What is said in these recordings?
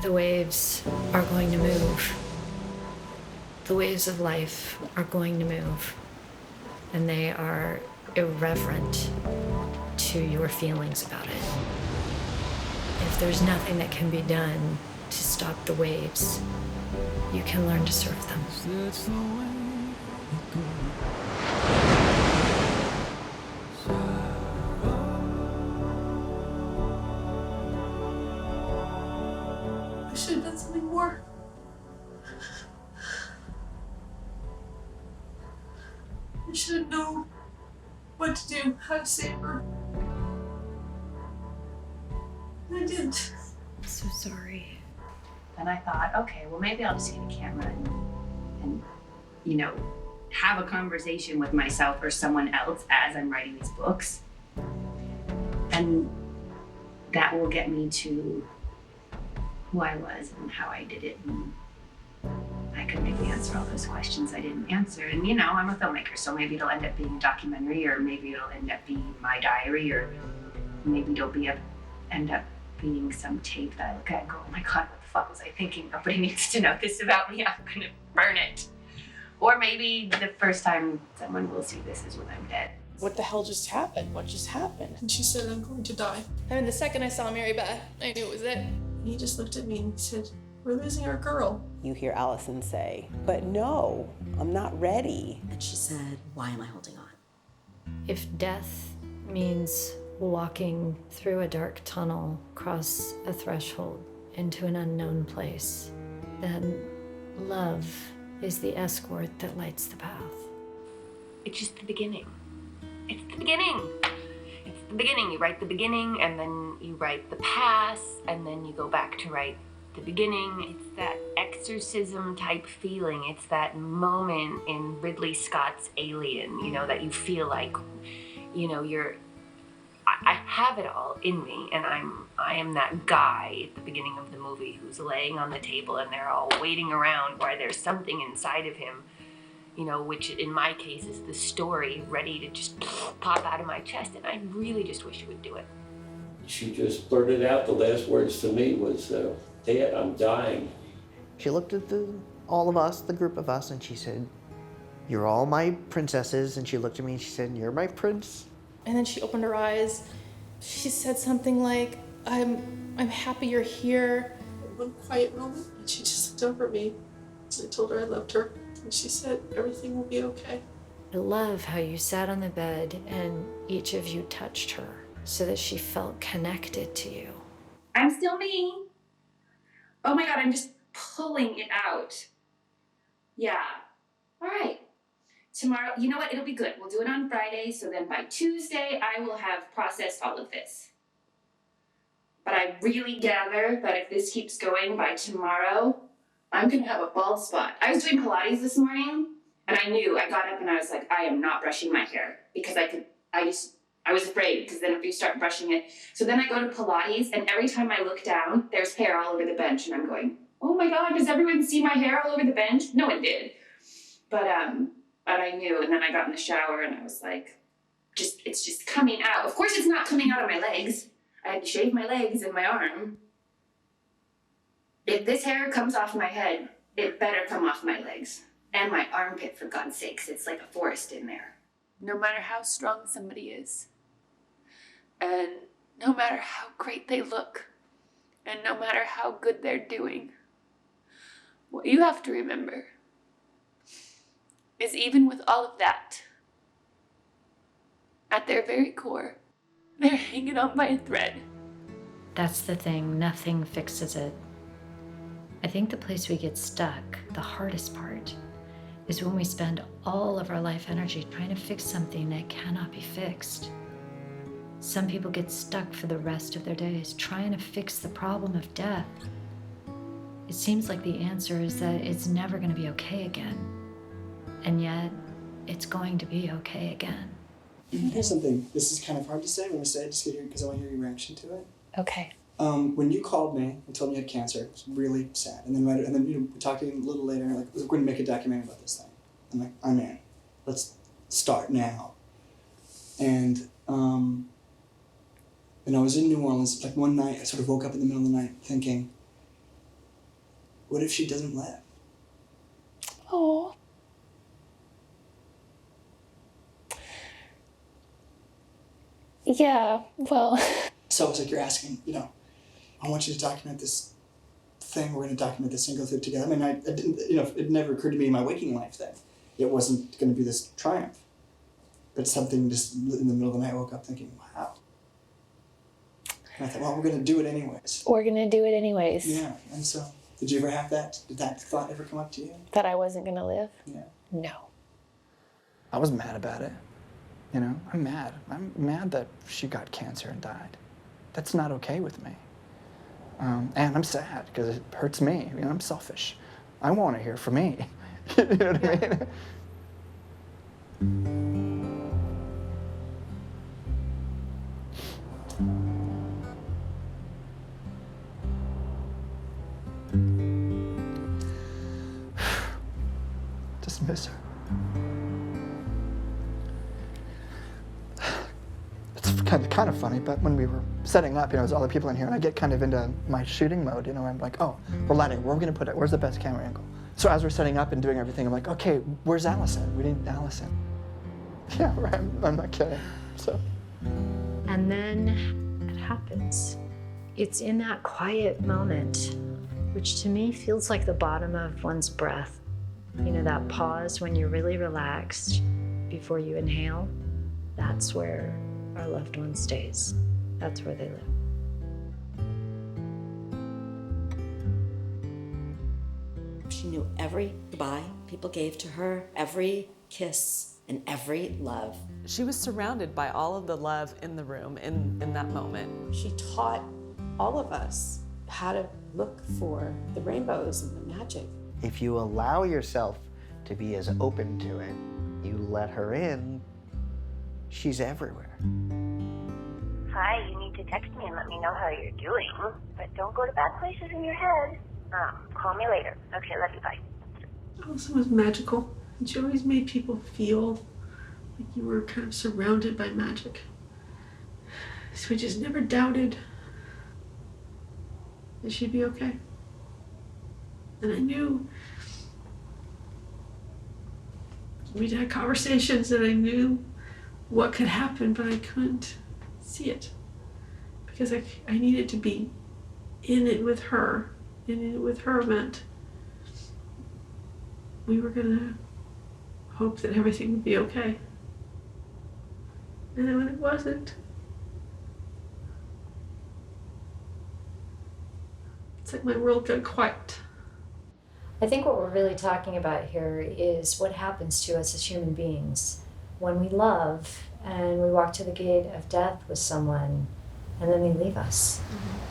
The waves are going to move. The waves of life are going to move. And they are irreverent to your feelings about it. If there's nothing that can be done to stop the waves, you can learn to surf them. That's the way it goes. I should have done something more. I should have known what to do, how to save her. I didn't. I'm so sorry. And I thought, okay, well, maybe I'll just get a camera and you know, have a conversation with myself or someone else as I'm writing these books. And that will get me to who I was and how I did it. And I could maybe answer all those questions I didn't answer. And you know, I'm a filmmaker, so maybe it'll end up being a documentary, or maybe it'll end up being my diary, or maybe it'll end up being some tape that I look at and go, oh my God, what the fuck was I thinking? Nobody needs to know this about me. I'm gonna burn it. Or maybe the first time someone will see this is when I'm dead. What the hell just happened? What just happened? And she said, I'm going to die. I mean, the second I saw Mary Beth, I knew it was it. And he just looked at me and he said, we're losing our girl. You hear Allison say, but no, I'm not ready. And she said, why am I holding on? If death means walking through a dark tunnel, across a threshold into an unknown place, then love is the escort that lights the path. It's just the beginning. It's the beginning. It's the beginning. You write the beginning, and then you write the past, and then you go back to write the beginning. It's that exorcism type feeling. It's that moment in Ridley Scott's Alien, you know, that you feel like, you know, I have it all in me, and I am that guy at the beginning of the movie who's laying on the table and they're all waiting around while there's something inside of him, you know, which in my case is the story ready to just pop out of my chest, and I really just wish it would do it. She just blurted out, the last words to me was, Dad, I'm dying. She looked at all of us, the group of us, and she said, you're all my princesses. And she looked at me and she said, you're my prince. And then she opened her eyes. She said something like, I'm happy you're here. One quiet moment, and she just looked over at me. And I told her I loved her. And she said, everything will be okay. I love how you sat on the bed and each of you touched her so that she felt connected to you. I'm still me. Oh my God, I'm just pulling it out. Yeah. All right. Tomorrow, you know what? It'll be good. We'll do it on Friday, so then by Tuesday, I will have processed all of this. But I really gather that if this keeps going by tomorrow, I'm gonna have a bald spot. I was doing Pilates this morning, and I got up and I was like, I am not brushing my hair, because I was afraid, because then if you start brushing it. So then I go to Pilates, and every time I look down, there's hair all over the bench, and I'm going, oh my God, does everyone see my hair all over the bench? No one did. But I knew, and then I got in the shower and I was like, it's just coming out. Of course it's not coming out of my legs. I had to shave my legs and my arm. If this hair comes off my head, it better come off my legs. And my armpit, for God's sakes. It's like a forest in there. No matter how strong somebody is, and no matter how great they look, and no matter how good they're doing, what you have to remember is even with all of that, at their very core, they're hanging on by a thread. That's the thing, nothing fixes it. I think the place we get stuck, the hardest part, is when we spend all of our life energy trying to fix something that cannot be fixed. Some people get stuck for the rest of their days trying to fix the problem of death. It seems like the answer is that it's never going to be okay again. And yet, it's going to be okay again. Here's something, this is kind of hard to say. I'm going to say it just because I want to hear your reaction to it. Okay. When you called me and told me you had cancer, it was really sad. And then we talked to you a little later, like, we're going to make a documentary about this thing. I'm like, I'm in. Let's start now. And I was in New Orleans, like one night, I sort of woke up in the middle of the night thinking, What if she doesn't live? Oh. Yeah, well. So it's like you're asking, you know, I want you to document this thing. We're going to document this and go through it together. I mean, I didn't, you know, it never occurred to me in my waking life that it wasn't going to be this triumph. But something just in the middle of the night I woke up thinking, wow. And I thought, well, we're going to do it anyways. We're gonna do it anyways. Yeah, and so, did you ever have that? Did that thought ever come up to you? That I wasn't gonna live? Yeah. No. I was mad about it. You know, I'm mad. I'm mad that she got cancer and died. That's not okay with me. And I'm sad because it hurts me. You know, I'm selfish. I want to hear from me. You know what I mean? Just miss her. It's kind of funny, but when we were setting up, you know, there's other people in here, and I get kind of into my shooting mode. You know, I'm like, oh, we're lighting. Where are we gonna put it? Where's the best camera angle? So as we're setting up and doing everything, I'm like, okay, where's Allison? We need Allison. Yeah, right. I'm not kidding. So. And then it happens. It's in that quiet moment, which to me feels like the bottom of one's breath. You know, that pause when you're really relaxed before you inhale. That's where our loved one stays. That's where they live. She knew every goodbye people gave to her, every kiss, and every love. She was surrounded by all of the love in the room in that moment. She taught all of us how to look for the rainbows and the magic. If you allow yourself to be as open to it, you let her in, she's everywhere. Hi, you need to text me and let me know how you're doing, but don't go to bad places in your head. Call me later. Okay, love you, bye. Allison was magical, and she always made people feel like you were kind of surrounded by magic. So we just never doubted that she'd be okay. And I knew we'd had conversations and I knew what could happen, but I couldn't see it because I needed to be in it with her. And in it with her meant we were gonna hope that everything would be okay. And then when it wasn't, it's like my world got quiet. I think what we're really talking about here is what happens to us as human beings when we love and we walk to the gate of death with someone and then they leave us.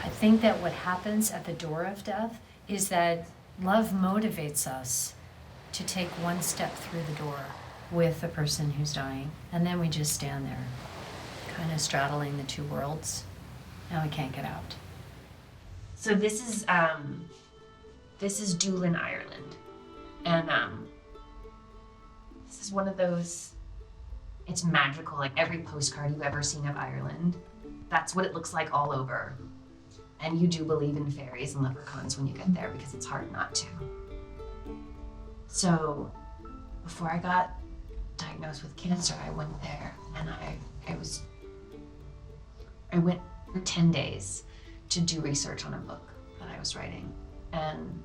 I think that what happens at the door of death is that love motivates us to take one step through the door with the person who's dying, and then we just stand there, kind of straddling the two worlds, and we can't get out. So this is Doolin, Ireland, and this is one of those. It's magical, like every postcard you've ever seen of Ireland. That's what it looks like all over. And you do believe in fairies and leprechauns when you get there because it's hard not to. So before I got diagnosed with cancer, I went there and I went for 10 days to do research on a book that I was writing. And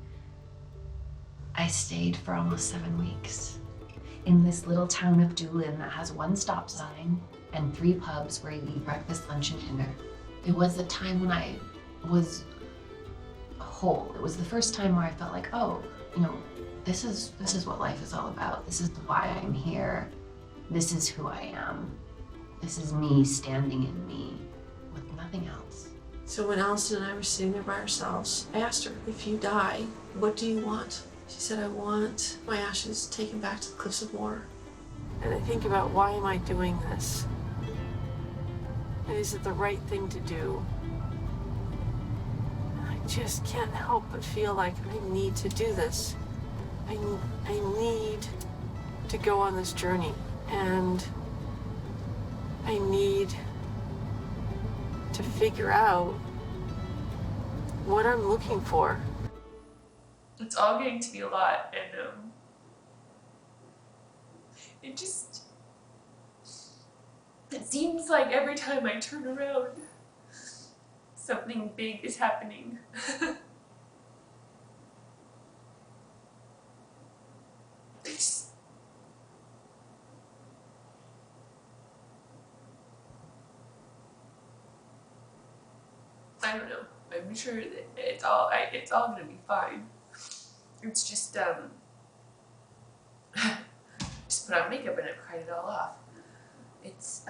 I stayed for almost 7 weeks in this little town of Doolin that has one stop sign and 3 pubs where you eat breakfast, lunch, and dinner. It was a time when I was whole. It was the first time where I felt like, oh, you know, this is what life is all about. This is why I'm here. This is who I am. This is me standing in me with nothing else. So when Allison and I were sitting there by ourselves, I asked her, if you die, what do you want? She said, I want my ashes taken back to the Cliffs of Moher. And I think about, why am I doing this? And is it the right thing to do? And I just can't help but feel like I need to do this. I need to go on this journey, and I need to figure out what I'm looking for. It's all getting to be a lot, and it seems like every time I turn around, something big is happening. I don't know. I'm sure that it's all gonna be fine. It's just just put on makeup and it cried it all off. It's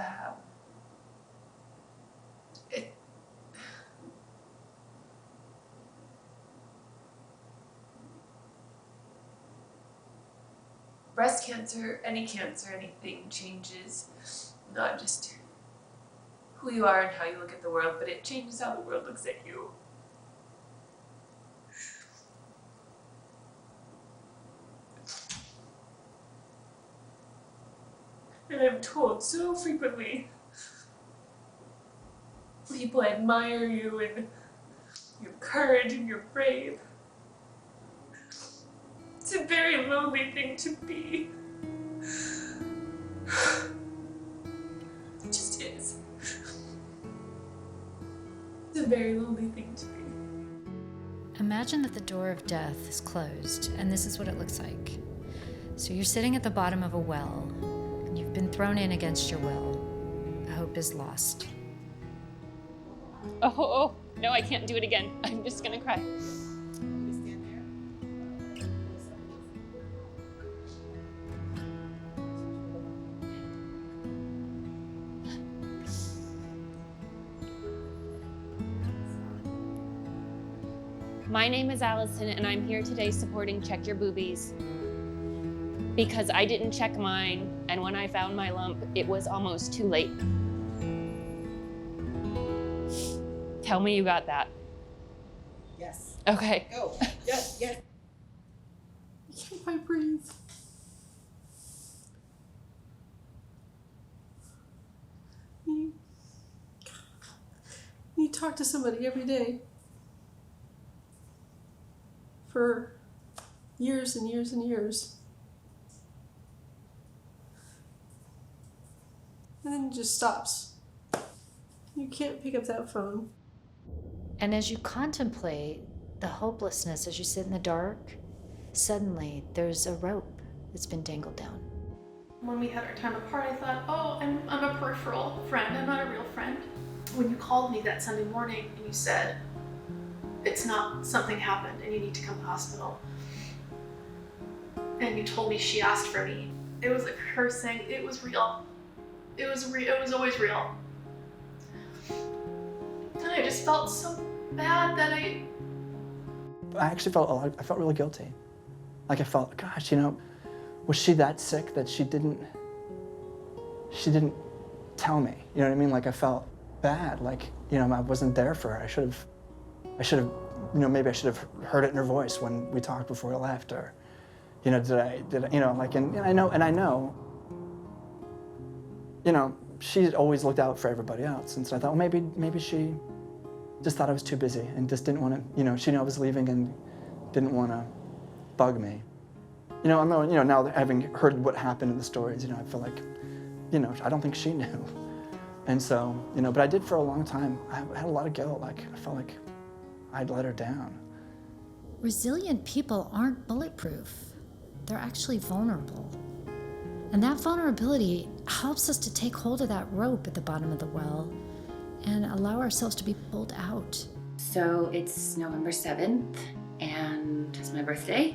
breast cancer, anything changes, not just who you are and how you look at the world, but it changes how the world looks at you. And I'm told so frequently, people admire you and your courage and you're brave. It's a very lonely thing to be. It just is. It's a very lonely thing to be. Imagine that the door of death is closed, and this is what it looks like. So you're sitting at the bottom of a well, and you've been thrown in against your will. Hope is lost. Oh, no, I can't do it again. I'm just gonna cry. My name is Allison, and I'm here today supporting Check Your Boobies. Because I didn't check mine, and when I found my lump, it was almost too late. Tell me you got that. Yes. Okay. Go. Yes, yes. Can't I breathe? You talk to somebody every day for years and years and years. And then it just stops. You can't pick up that phone. And as you contemplate the hopelessness as you sit in the dark, suddenly there's a rope that's been dangled down. When we had our time apart, I thought, oh, I'm a peripheral friend, I'm not a real friend. When you called me that Sunday morning and you said, it's not, something happened and you need to come to the hospital. And you told me she asked for me. It was like her saying, it was real. It was always real. And I just felt so bad that I actually felt I felt really guilty. Like I felt, gosh, you know, was she that sick that she didn't tell me? You know what I mean? Like I felt bad. Like, you know, I wasn't there for her. I should have, you know, maybe I should have heard it in her voice when we talked before we left, or, you know, did I, you know, like, and I know, you know, she's always looked out for everybody else, and so I thought, well, maybe she just thought I was too busy and just didn't want to, you know, she knew I was leaving and didn't want to bug me. You know, now having heard what happened in the stories, you know, I feel like, you know, I don't think she knew. And so, you know, but I did for a long time. I had a lot of guilt. Like, I felt like I'd let her down. Resilient people aren't bulletproof. They're actually vulnerable. And that vulnerability helps us to take hold of that rope at the bottom of the well and allow ourselves to be pulled out. So it's November 7th, and it's my birthday.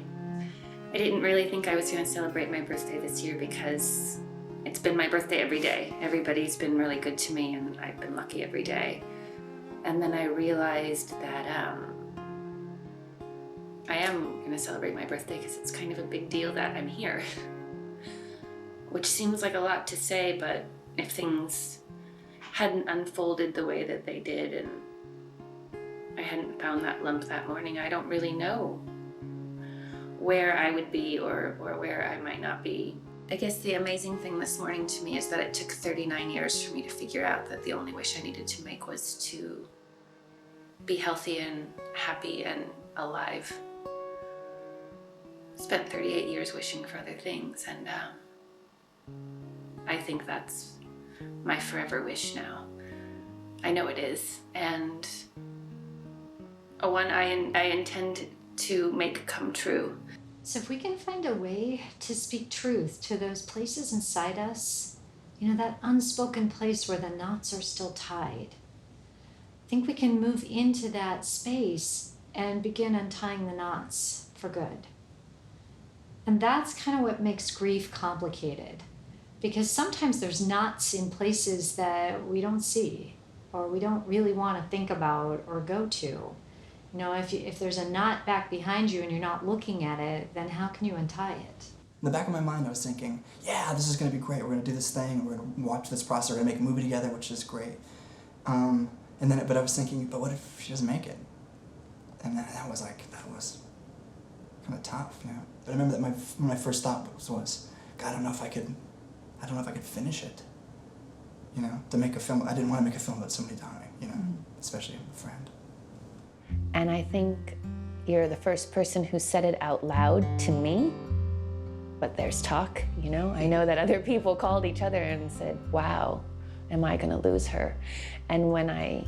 I didn't really think I was going to celebrate my birthday this year because it's been my birthday every day. Everybody's been really good to me, and I've been lucky every day. And then I realized that I am going to celebrate my birthday because it's kind of a big deal that I'm here. Which seems like a lot to say, but if things hadn't unfolded the way that they did and I hadn't found that lump that morning, I don't really know where I would be or where I might not be. I guess the amazing thing this morning to me is that it took 39 years for me to figure out that the only wish I needed to make was to be healthy and happy and alive. spent 38 years wishing for other things, and I think that's my forever wish now. I know it is, and one I intend to make come true. So if we can find a way to speak truth to those places inside us, that unspoken place where the knots are still tied, I think we can move into that space and begin untying the knots for good. And that's kind of what makes grief complicated, because sometimes there's knots in places that we don't see or we don't really want to think about or go to. If there's a knot back behind you and you're not looking at it, then how can you untie it? In the back of my mind, I was thinking, yeah, this is going to be great. We're going to do this thing. We're going to watch this process. We're going to make a movie together, which is great. But I was thinking, but what if she doesn't make it? And that was kind of tough, But I remember that my first thought was, God, I don't know if I could finish it. To make a film. I didn't want to make a film about somebody dying, especially a friend. And I think you're the first person who said it out loud to me, but there's talk, I know that other people called each other and said, wow, am I gonna lose her? And when I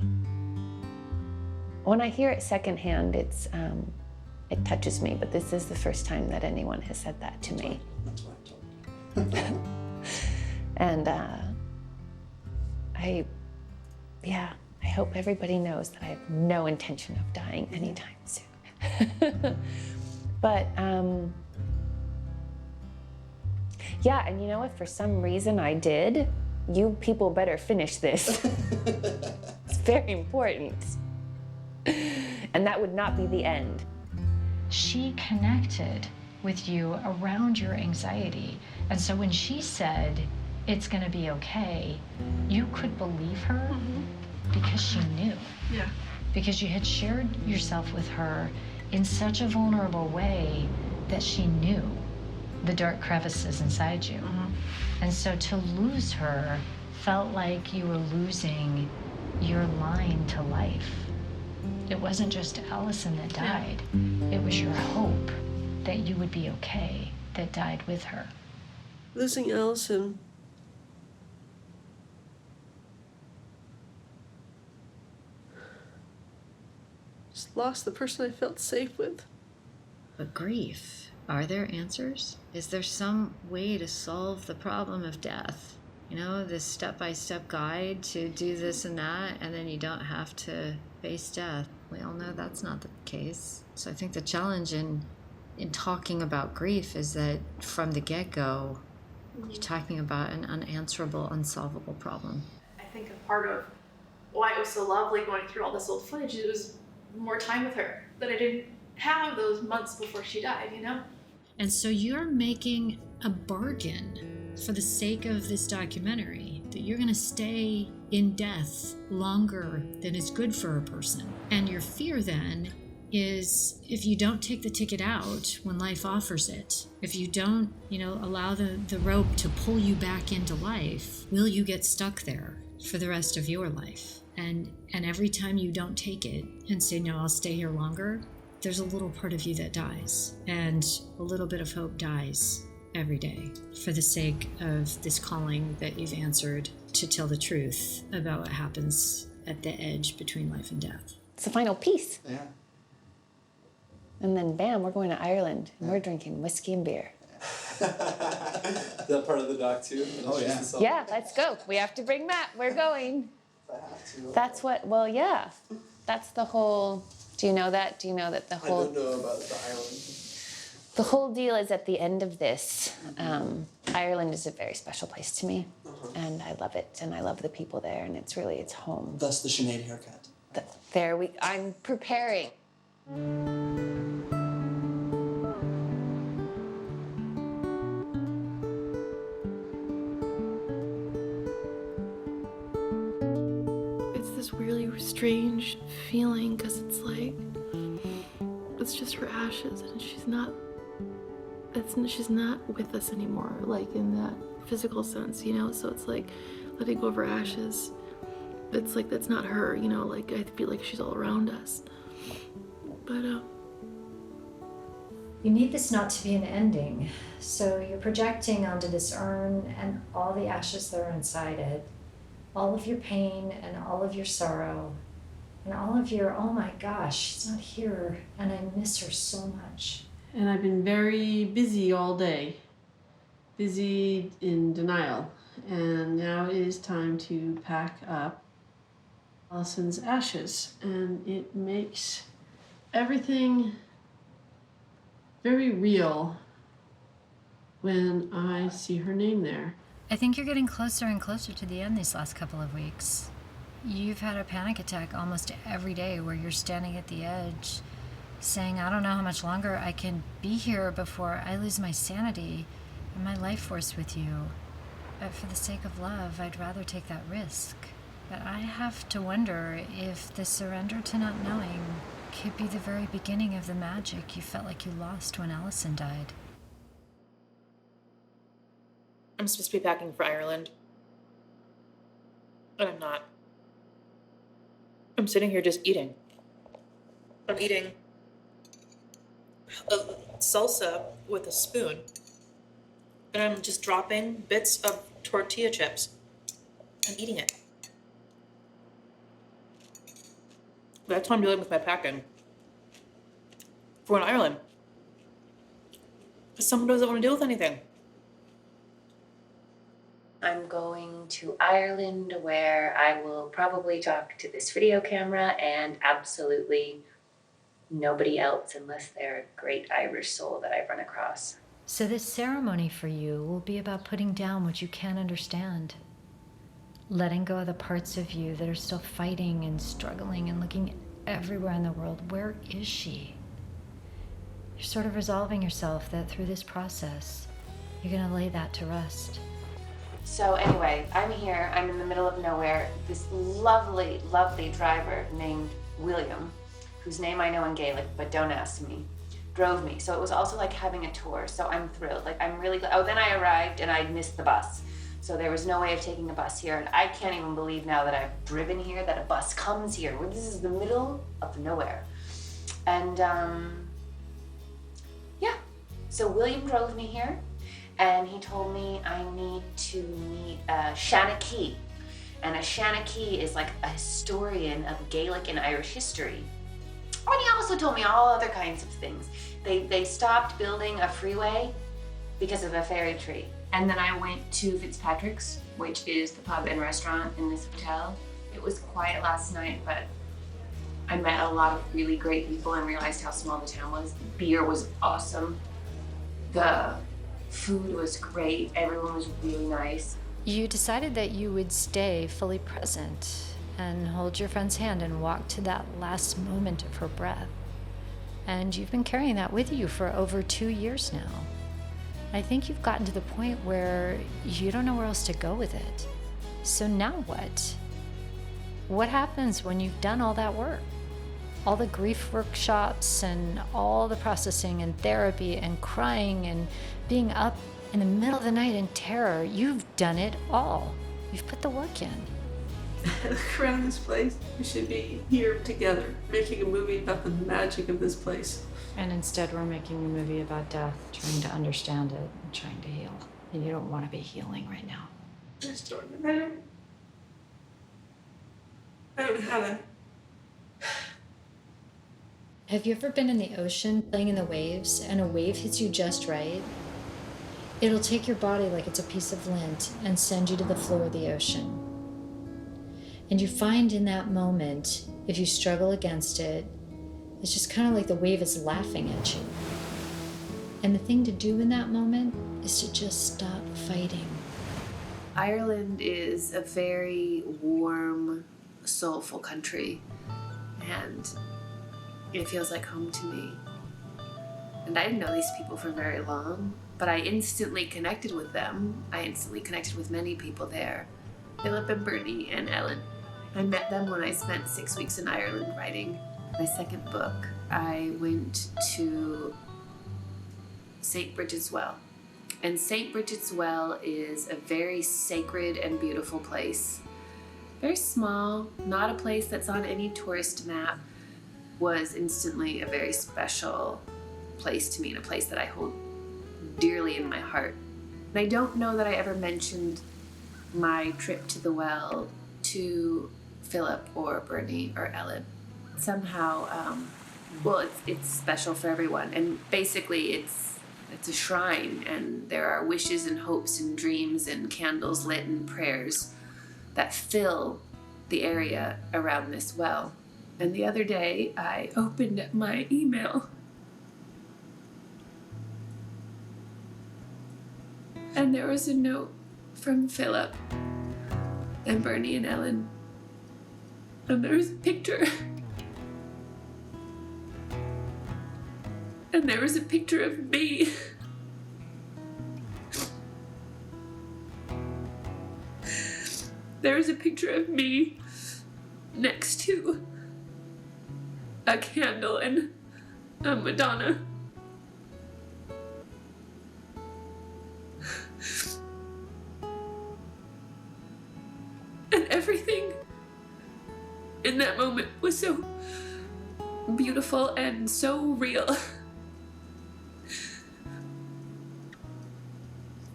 hear it secondhand, it touches me, but this is the first time that anyone has said that to me. That's what I told you. And I hope everybody knows that I have no intention of dying anytime soon. But and if for some reason I did, you people better finish this. It's very important. And that would not be the end. She connected with you around your anxiety. And so when she said, it's gonna be okay, you could believe her because she knew. Yeah. Because you had shared yourself with her in such a vulnerable way that she knew the dark crevices inside you. And so to lose her felt like you were losing your line to life. It wasn't just Allison that died. It was your hope that you would be okay that died with her. Losing Allison just lost the person I felt safe with. But grief, are there answers? Is there some way to solve the problem of death? This step-by-step guide to do this and that, and then you don't have to face death. We all know that's not the case. So I think the challenge in talking about grief is that from the get-go, you're talking about an unanswerable, unsolvable problem. I think a part of why it was so lovely going through all this old footage, it was more time with her that I didn't have those months before she died, And so you're making a bargain for the sake of this documentary that you're going to stay in death longer than is good for a person. And your fear then is if you don't take the ticket out when life offers it, if you don't, allow the rope to pull you back into life, will you get stuck there for the rest of your life? And every time you don't take it and say, no, I'll stay here longer, there's a little part of you that dies, and a little bit of hope dies every day for the sake of this calling that you've answered to tell the truth about what happens at the edge between life and death. It's the final piece. Yeah. And then bam, we're going to Ireland and we're drinking whiskey and beer. That part of the doc too? Oh, yeah. Yeah, let's go. We have to bring Matt. We're going. That's what, that's the whole, do you know that? Do you know that the whole... I don't know about the island. The whole deal is at the end of this. Ireland is a very special place to me, and I love it, and I love the people there, and it's home. Thus the Sinead haircut. I'm preparing. It's this really strange feeling because it's just her ashes, and she's not with us anymore, like in that physical sense, so it's like letting go of her ashes. It's like that's not her, I feel like she's all around us. But You need this not to be an ending, so you're projecting onto this urn and all the ashes that are inside it, all of your pain and all of your sorrow, and all of your, oh my gosh, she's not here, and I miss her so much. And I've been very busy all day, busy in denial. And now it is time to pack up Allison's ashes. And it makes everything very real when I see her name there. I think you're getting closer and closer to the end these last couple of weeks. You've had a panic attack almost every day where you're standing at the edge saying, I don't know how much longer I can be here before I lose my sanity and my life force with you. But for the sake of love, I'd rather take that risk. But I have to wonder if the surrender to not knowing could be the very beginning of the magic you felt like you lost when Allison died. I'm supposed to be packing for Ireland. But I'm not. I'm sitting here just eating. I'm eating a salsa with a spoon. And I'm just dropping bits of tortilla chips and eating it. That's what I'm doing with my packing. For in Ireland. Because someone doesn't want to deal with anything. I'm going to Ireland where I will probably talk to this video camera and absolutely nobody else unless they're a great Irish soul that I've run across. So this ceremony for you will be about putting down what you can't understand. Letting go of the parts of you that are still fighting and struggling and looking everywhere in the world. Where is she? You're sort of resolving yourself that through this process, you're gonna lay that to rest. So anyway, I'm here, I'm in the middle of nowhere. This lovely, lovely driver named William, whose name I know in Gaelic, but don't ask me, drove me. So it was also like having a tour, so I'm thrilled. Like I'm really, oh, then I arrived and I missed the bus. So there was no way of taking a bus here, and I can't even believe now that I've driven here that a bus comes here. This is the middle of nowhere. And yeah, so William drove me here, and he told me I need to meet Shanachie. And a Shanachie is like a historian of Gaelic and Irish history. And he also told me all other kinds of things. They stopped building a freeway because of a fairy tree. And then I went to Fitzpatrick's, which is the pub and restaurant in this hotel. It was quiet last night, but I met a lot of really great people and realized how small the town was. The beer was awesome. The food was great. Everyone was really nice. You decided that you would stay fully present and hold your friend's hand and walk to that last moment of her breath. And you've been carrying that with you for over 2 years now. I think you've gotten to the point where you don't know where else to go with it. So now what? What happens when you've done all that work? All the grief workshops and all the processing and therapy and crying and being up in the middle of the night in terror. You've done it all. You've put the work in. Look around this place. We should be here together, making a movie about the magic of this place. And instead we're making a movie about death, trying to understand it and trying to heal. And you don't want to be healing right now. I don't know how to. Have you ever been in the ocean playing in the waves and a wave hits you just right? It'll take your body like it's a piece of lint and send you to the floor of the ocean. And you find in that moment, if you struggle against it, it's just kind of like the wave is laughing at you. And the thing to do in that moment is to just stop fighting. Ireland is a very warm, soulful country, and it feels like home to me. And I didn't know these people for very long, but I instantly connected with them. I instantly connected with many people there. Philip and Bernie and Ellen. I met them when I spent 6 weeks in Ireland writing my second book. I went to St. Bridget's Well. And St. Bridget's Well is a very sacred and beautiful place. Very small, not a place that's on any tourist map. Was instantly a very special place to me and a place that I hold dearly in my heart. And I don't know that I ever mentioned my trip to the well to Philip or Bernie or Ellen. Somehow, well, it's special for everyone, and basically it's a shrine, and there are wishes and hopes and dreams and candles lit and prayers that fill the area around this well. And the other day, I opened my email, and there was a note from Philip and Bernie and Ellen, and there was a picture. And there was a picture of me. There was a picture of me next to a candle and a Madonna. And everything in that moment was so beautiful and so real.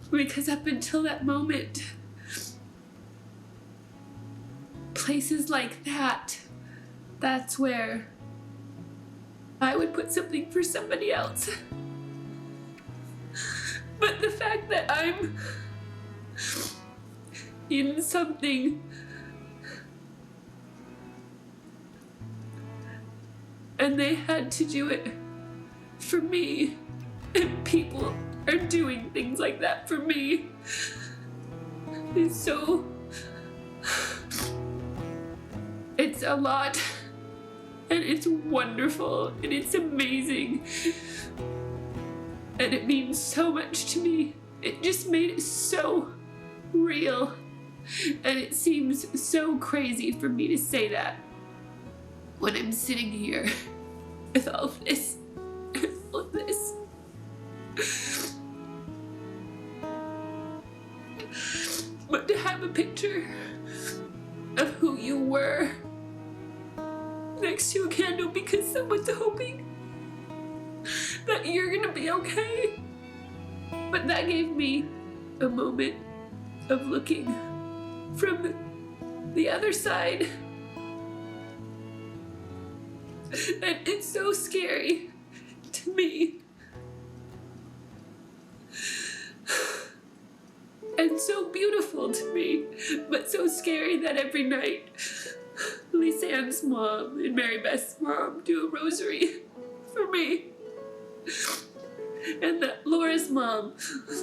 Because up until that moment, places like that, that's where I would put something for somebody else. But the fact that I'm in something and they had to do it for me, and people are doing things like that for me, it's a lot, and it's wonderful, and it's amazing, and it means so much to me. It just made it so real, and it seems so crazy for me to say that when I'm sitting here with all of this, all of this. But to have a picture of who you were next to a candle because someone's hoping that you're gonna be okay. But that gave me a moment of looking from the other side. And it's so scary to me. And so beautiful to me, but so scary that every night Lisanne's mom and Mary Beth's mom do a rosary for me. And that Laura's mom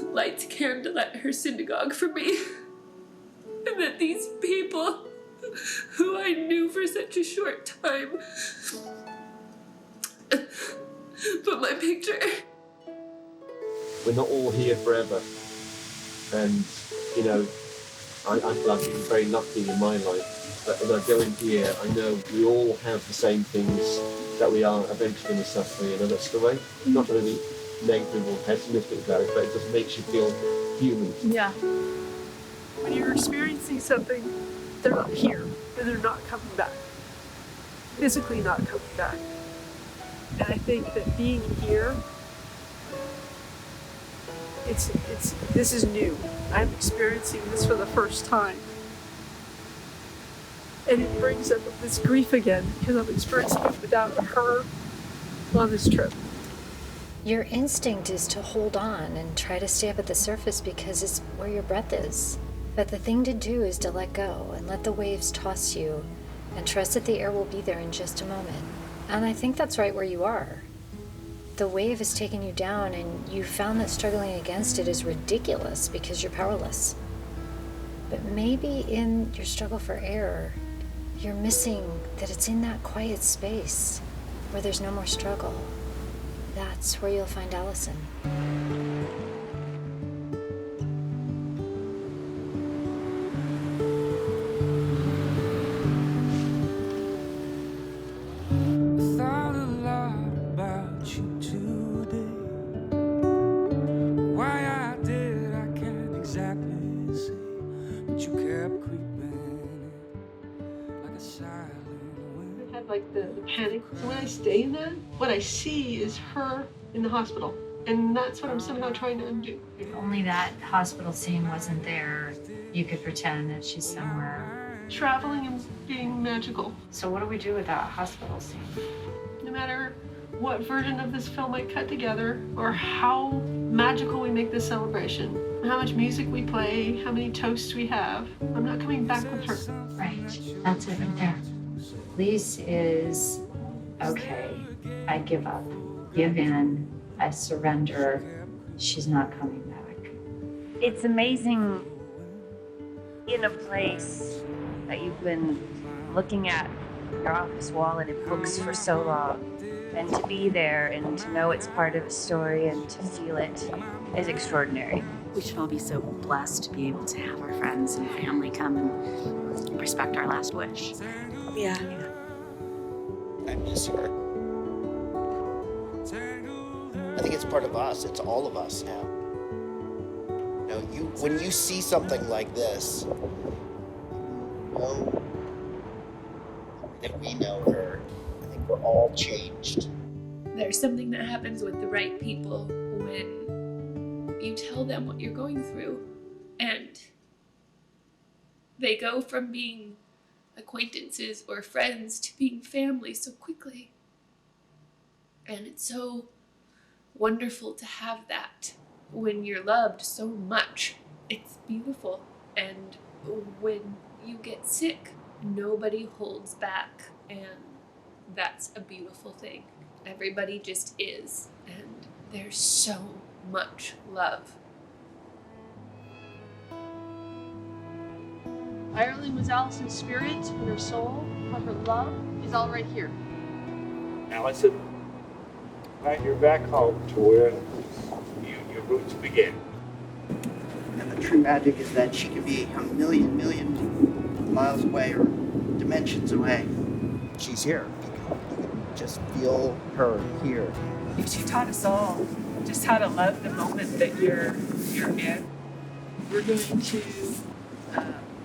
lights a candle at her synagogue for me. And that these people who I knew for such a short time put my picture. We're not all here forever. And, you know, I've been very lucky in my life. But as I go in here, I know we all have the same things that we are eventually going to suffer, you know, that's the way. Not to be negative or pessimistic about it, but it just makes you feel human. Yeah. When you're experiencing something, they're not here, and they're not coming back. Physically not coming back. And I think that being here, this is new. I'm experiencing this for the first time. And it brings up this grief again, because I'm experiencing it without her on this trip. Your instinct is to hold on and try to stay up at the surface because it's where your breath is. But the thing to do is to let go and let the waves toss you and trust that the air will be there in just a moment. And I think that's right where you are. The wave has taken you down and you found that struggling against it is ridiculous because you're powerless. But maybe in your struggle for air, you're missing that it's in that quiet space where there's no more struggle. That's where you'll find Allison. Thought a lot about you today. Why I did, I can't exactly say, but you kept creeping in like a silent wind. I had like the panic. So when I stay in that, what I see is her in the hospital. And that's what I'm somehow trying to undo. If only that hospital scene wasn't there, you could pretend that she's somewhere. Traveling and being magical. So what do we do with that hospital scene? No matter what version of this film I cut together, or how magical we make this celebration, how much music we play, how many toasts we have, I'm not coming back with her. Right, that's it right there. Lise is, okay, I give up, give in, I surrender, she's not coming back. It's amazing in a place that you've been looking at your office wall and in books for so long, and to be there and to know it's part of a story and to feel it is extraordinary. We should all be so blessed to be able to have our friends and family come and respect our last wish. Yeah. I miss her. I think it's part of us. It's all of us now. You know, when you see something like this, you know that we know her. I think we're all changed. There's something that happens with the right people when you tell them what you're going through, and they go from being acquaintances or friends to being family so quickly. And it's so wonderful to have that when you're loved so much. It's beautiful. And when you get sick, nobody holds back, and that's a beautiful thing. Everybody just is, and there's so much love. Ireland was Allison's spirit and her soul, but her love is all right here. Allison, right, you're back home to where your roots begin. And the true magic is that she could be a million miles away or dimensions away. She's here. You can just feel her here. She taught us all just how to love the moment that you're in. We're going to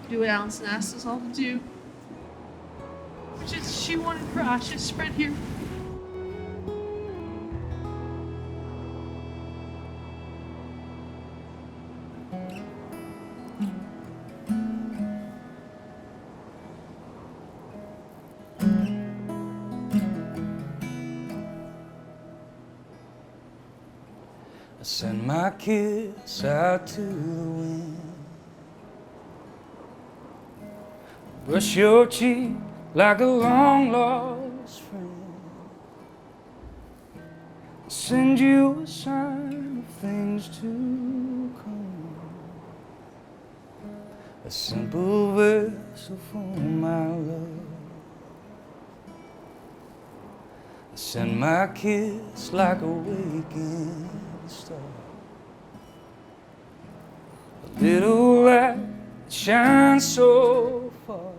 do what Allison asked us all to do, which is she wanted her ashes spread here. I send my kiss out to the wind. Brush your cheek like a long lost friend. Send you a sign of things to come. A simple vessel for my love. I send my kiss like a waking star. A little light that shines so far,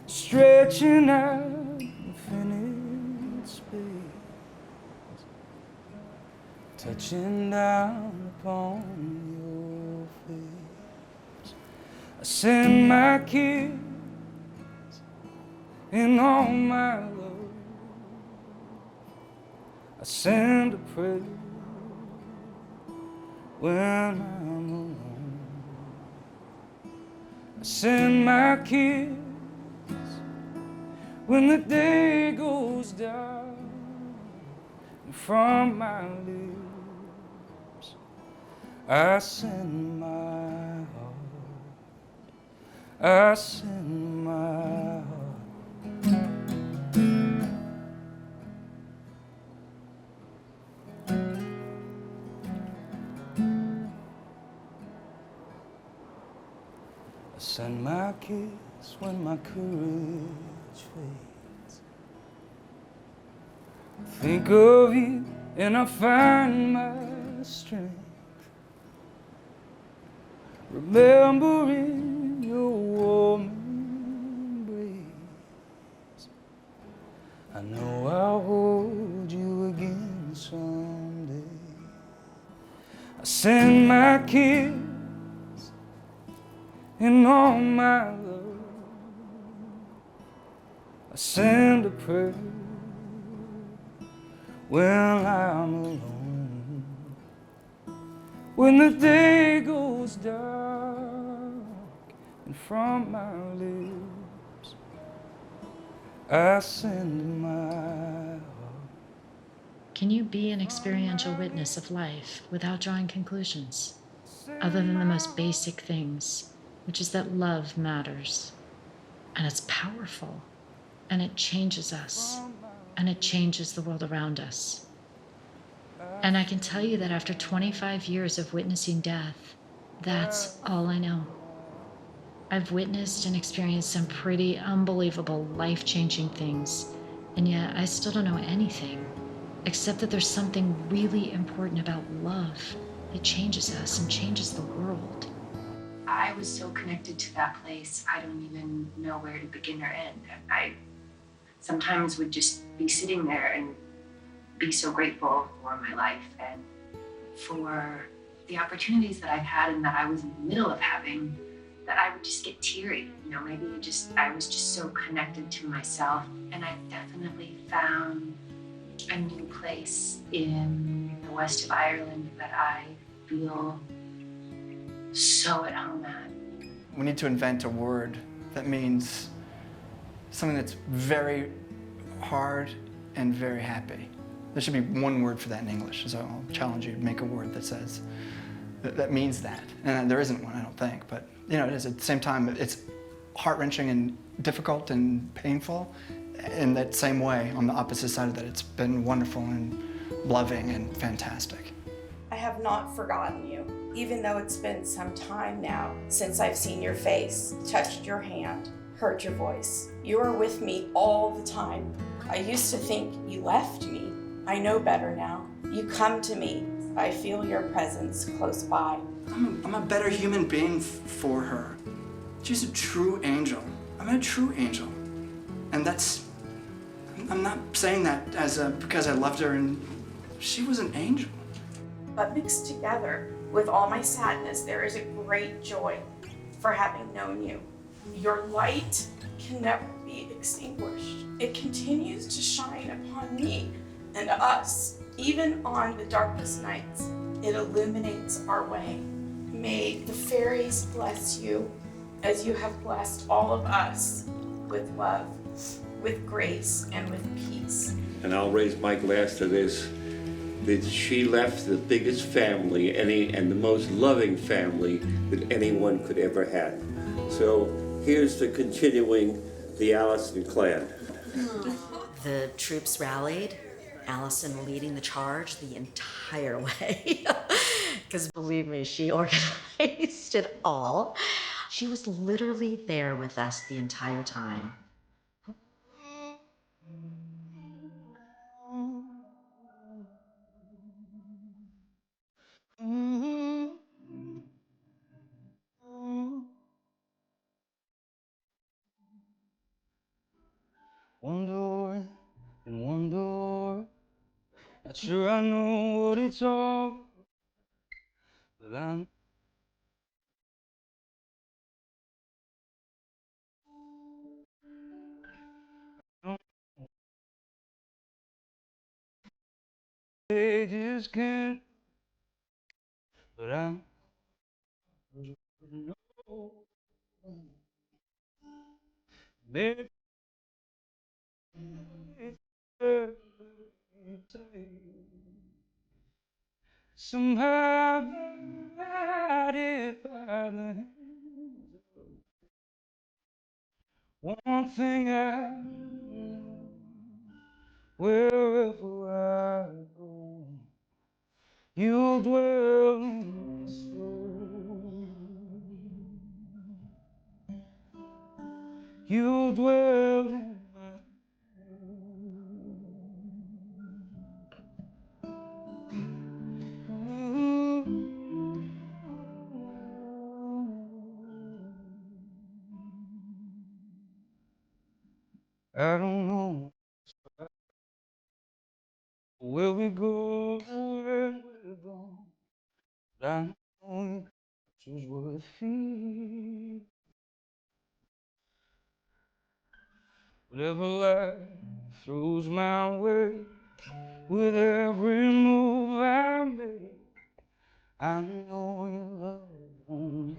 stretching out infinite space, touching down upon your face. I send my kiss in all my love. I send a prayer when I'm alone. I send my kiss when the day goes down, and from my lips I send my heart. I send my heart. I send my kiss when my courage fades. I think of you and I find my strength, remembering your warm embrace. I know I'll hold you again someday. I send my kiss in all my love. I send a prayer when I'm alone. When the day goes dark and from my lips I send my Can you be an experiential witness of life without drawing conclusions, other than the most basic things, which is that love matters, and it's powerful, and it changes us, and it changes the world around us? And I can tell you that after 25 years of witnessing death, that's all I know. I've witnessed and experienced some pretty unbelievable, life-changing things, and yet I still don't know anything, except that there's something really important about love that changes us and changes the world. I was so connected to that place, I don't even know where to begin or end. I sometimes would just be sitting there and be so grateful for my life and for the opportunities that I've had and that I was in the middle of having, that I would just get teary. You know, maybe I was just so connected to myself. And I've definitely found a new place in the west of Ireland that I feel so at home at. We need to invent a word that means something that's very hard and very happy. There should be one word for that in English, so I'll challenge you to make a word that says, that means that. And there isn't one, I don't think, but you know, it is. At the same time, it's heart-wrenching and difficult and painful. In that same way, on the opposite side of that, it's been wonderful and loving and fantastic. I have not forgotten you, even though it's been some time now since I've seen your face, touched your hand, heard your voice. You are with me all the time. I used to think you left me. I know better now. You come to me. I feel your presence close by. I'm a better human being for her. She's a true angel. I'm a true angel. And that's, I'm not saying that because I loved her and she was an angel. But mixed together with all my sadness, there is a great joy for having known you. Your light can never be extinguished. It continues to shine upon me and us. Even on the darkest nights, it illuminates our way. May the fairies bless you as you have blessed all of us with love, with grace, and with peace. And I'll raise my glass to this, that she left the biggest family and the most loving family that anyone could ever have. So here's to continuing the Allison clan. The troops rallied, Allison leading the charge the entire way. Because believe me, she organized it all. She was literally there with us the entire time. One door and one door. Not sure I know what it's all, but I'm they just can't, but I'm maybe somehow I it by the hand. One thing I know, wherever I go, you'll dwell in my soul. You'll dwell in my I don't know where we go, where we're going, but I know it's worth it. Whatever life throws my way, With every move I make, I know you love me.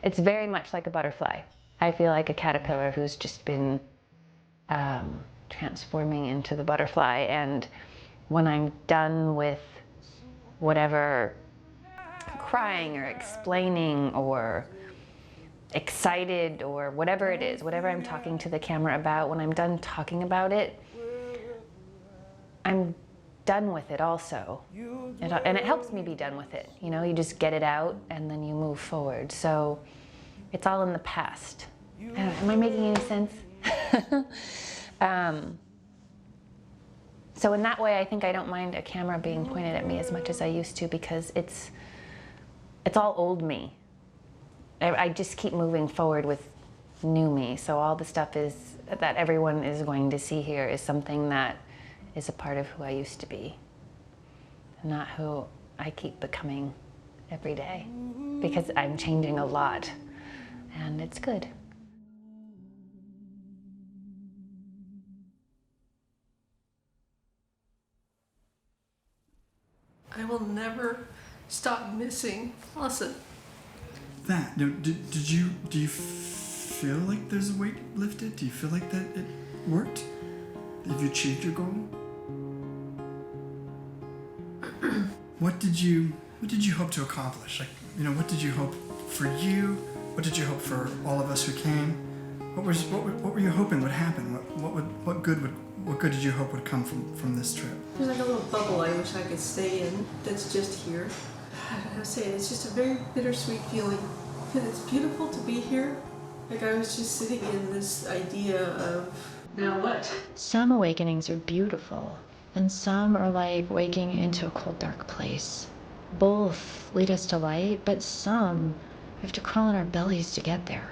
It's very much like a butterfly. I feel like a caterpillar who's just been transforming into the butterfly, and when I'm done with whatever crying or explaining or excited or whatever it is, whatever I'm talking to the camera about, when I'm done talking about it, I'm done with it also. And it helps me be done with it. You know, you just get it out and then you move forward. So it's all in the past. Am I making any sense? So in that way, I think I don't mind a camera being pointed at me as much as I used to, because it's all old me. I just keep moving forward with new me. So all the stuff that everyone is going to see here is something that is a part of who I used to be, not who I keep becoming every day, because I'm changing a lot, and it's good. I will never stop missing Allison. That, do you feel like there's a weight lifted? Do you feel like that it worked? Have you achieved your goal? What did you hope to accomplish? Like, you know, what did you hope for you? What did you hope for all of us who came? What were you hoping would happen? What good did you hope would come from this trip? There's like a little bubble I wish I could stay in that's just here. I don't know how to say it. It's just a very bittersweet feeling. Because it's beautiful to be here. Like I was just sitting in this idea of, now what? Some awakenings are beautiful, and some are like waking into a cold, dark place. Both lead us to light, but some we have to crawl on our bellies to get there.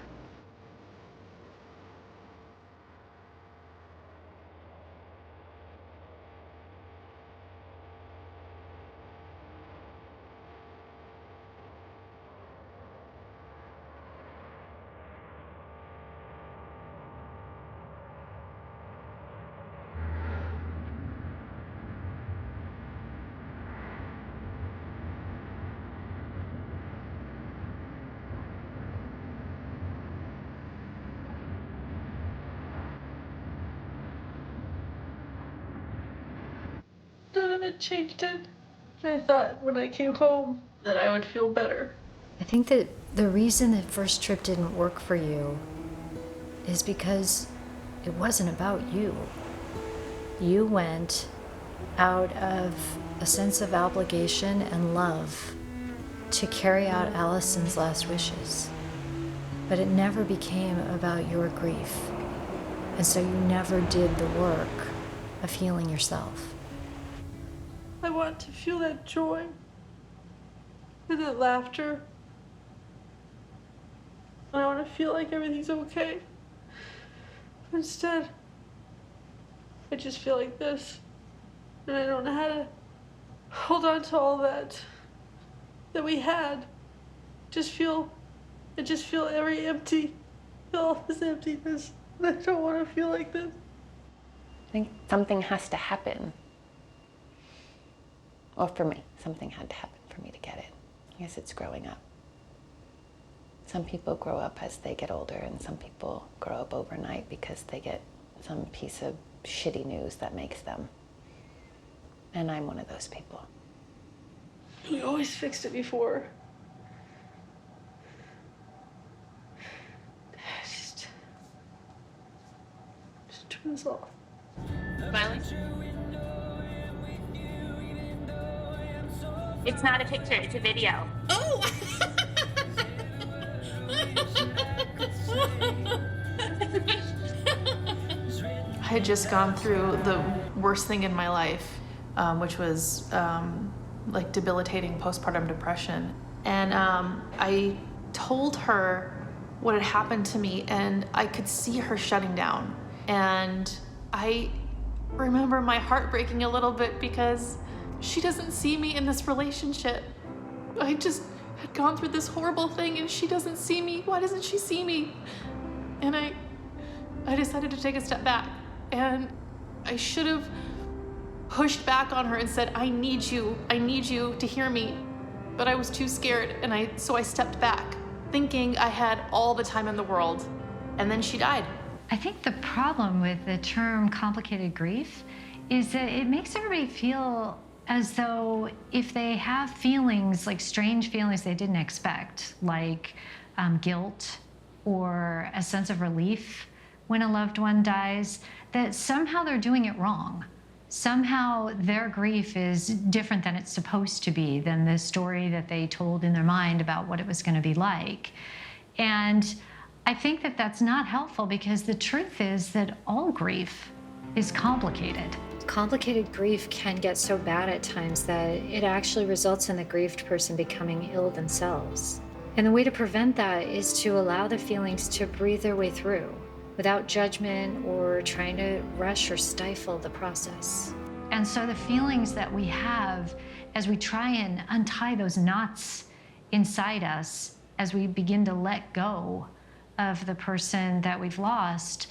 None of it changed it. I thought when I came home that I would feel better. I think that the reason the first trip didn't work for you is because it wasn't about you. You went out of a sense of obligation and love to carry out Allison's last wishes. But it never became about your grief. And so you never did the work of healing yourself. I want to feel that joy and that laughter. And I want to feel like everything's okay. Instead, I just feel like this. And I don't know how to hold on to all that we had. I just feel very empty. Feel all this emptiness. And I don't want to feel like this. I think something has to happen. Or for me, something had to happen for me to get it. I guess it's growing up. Some people grow up as they get older, and some people grow up overnight because they get some piece of shitty news that makes them. And I'm one of those people. We always fixed it before. Just turn this off. Smiling? It's not a picture, it's a video. Oh! I had just gone through the worst thing in my life, which was like debilitating postpartum depression. And I told her what had happened to me, and I could see her shutting down. And I remember my heart breaking a little bit because she doesn't see me in this relationship. I just had gone through this horrible thing and she doesn't see me. Why doesn't she see me? And I decided to take a step back, and I should have pushed back on her and said, I need you to hear me. But I was too scared, and so I stepped back, thinking I had all the time in the world. And then she died. I think the problem with the term complicated grief is that it makes everybody feel as though if they have feelings, like strange feelings they didn't expect, like guilt or a sense of relief when a loved one dies, that somehow they're doing it wrong. Somehow their grief is different than it's supposed to be, than the story that they told in their mind about what it was going to be like. And I think that that's not helpful, because the truth is that all grief is complicated. Complicated grief can get so bad at times that it actually results in the grieved person becoming ill themselves. And the way to prevent that is to allow the feelings to breathe their way through without judgment or trying to rush or stifle the process. And so the feelings that we have as we try and untie those knots inside us, as we begin to let go of the person that we've lost,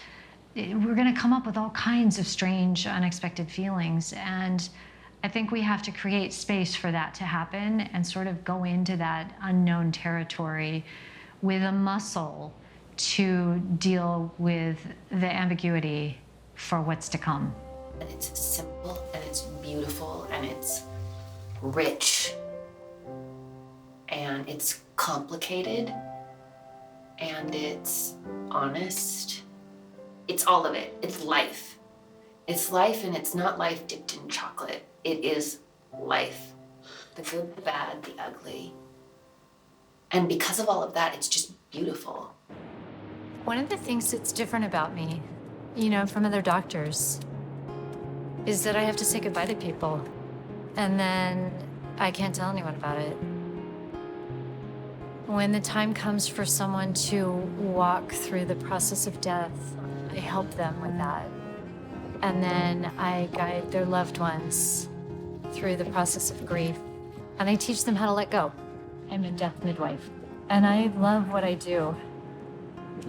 we're going to come up with all kinds of strange, unexpected feelings. And I think we have to create space for that to happen and sort of go into that unknown territory with a muscle to deal with the ambiguity for what's to come. And it's simple, and it's beautiful, and it's rich, and it's complicated, and it's honest. It's all of it. It's life. It's life, and it's not life dipped in chocolate. It is life. The good, the bad, the ugly. And because of all of that, it's just beautiful. One of the things that's different about me, from other doctors, is that I have to say goodbye to people, and then I can't tell anyone about it. When the time comes for someone to walk through the process of death, I help them with that. And then I guide their loved ones through the process of grief, and I teach them how to let go. I'm a death midwife, and I love what I do.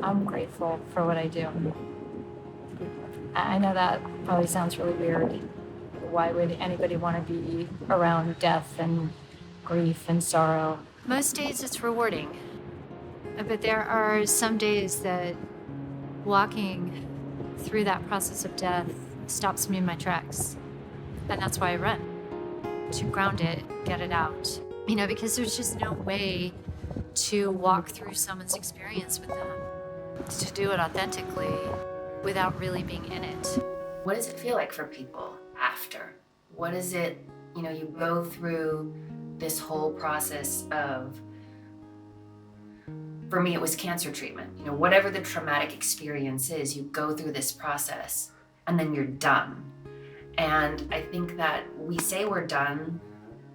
I'm grateful for what I do. I know that probably sounds really weird. Why would anybody want to be around death and grief and sorrow? Most days it's rewarding, but there are some days that walking through that process of death stops me in my tracks. And that's why I run, to ground it, get it out. Because there's just no way to walk through someone's experience with them, to do it authentically without really being in it. What does it feel like for people after? What is it, you go through this whole process of, for me, it was cancer treatment. Whatever the traumatic experience is, you go through this process and then you're done. And I think that we say we're done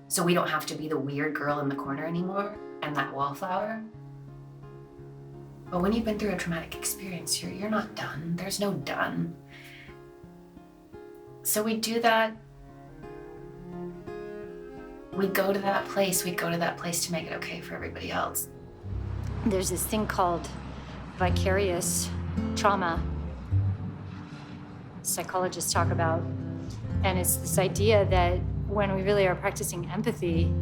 so we don't have to be the weird girl in the corner anymore and that wallflower. But when you've been through a traumatic experience, you're not done. There's no done. So we do that. We go to that place. We go to that place to make it okay for everybody else. There's this thing called vicarious trauma psychologists talk about. And it's this idea that when we really are practicing empathy,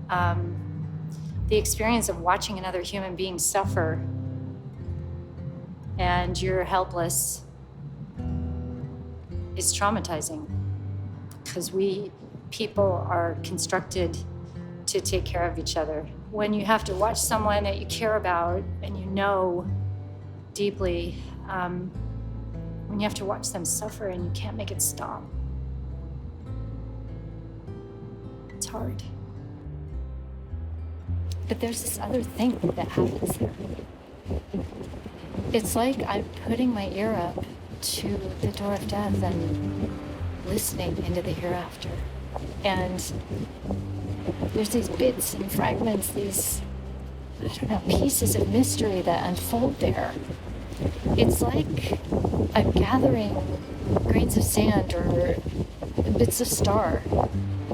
the experience of watching another human being suffer and you're helpless is traumatizing, because we people are constructed to take care of each other. When you have to watch someone that you care about and you know deeply, when you have to watch them suffer and you can't make it stop, it's hard. But there's this other thing that happens there. It's like I'm putting my ear up to the door of death and listening into the hereafter. And there's these bits and fragments, these, pieces of mystery that unfold there. It's like I'm gathering grains of sand or bits of star,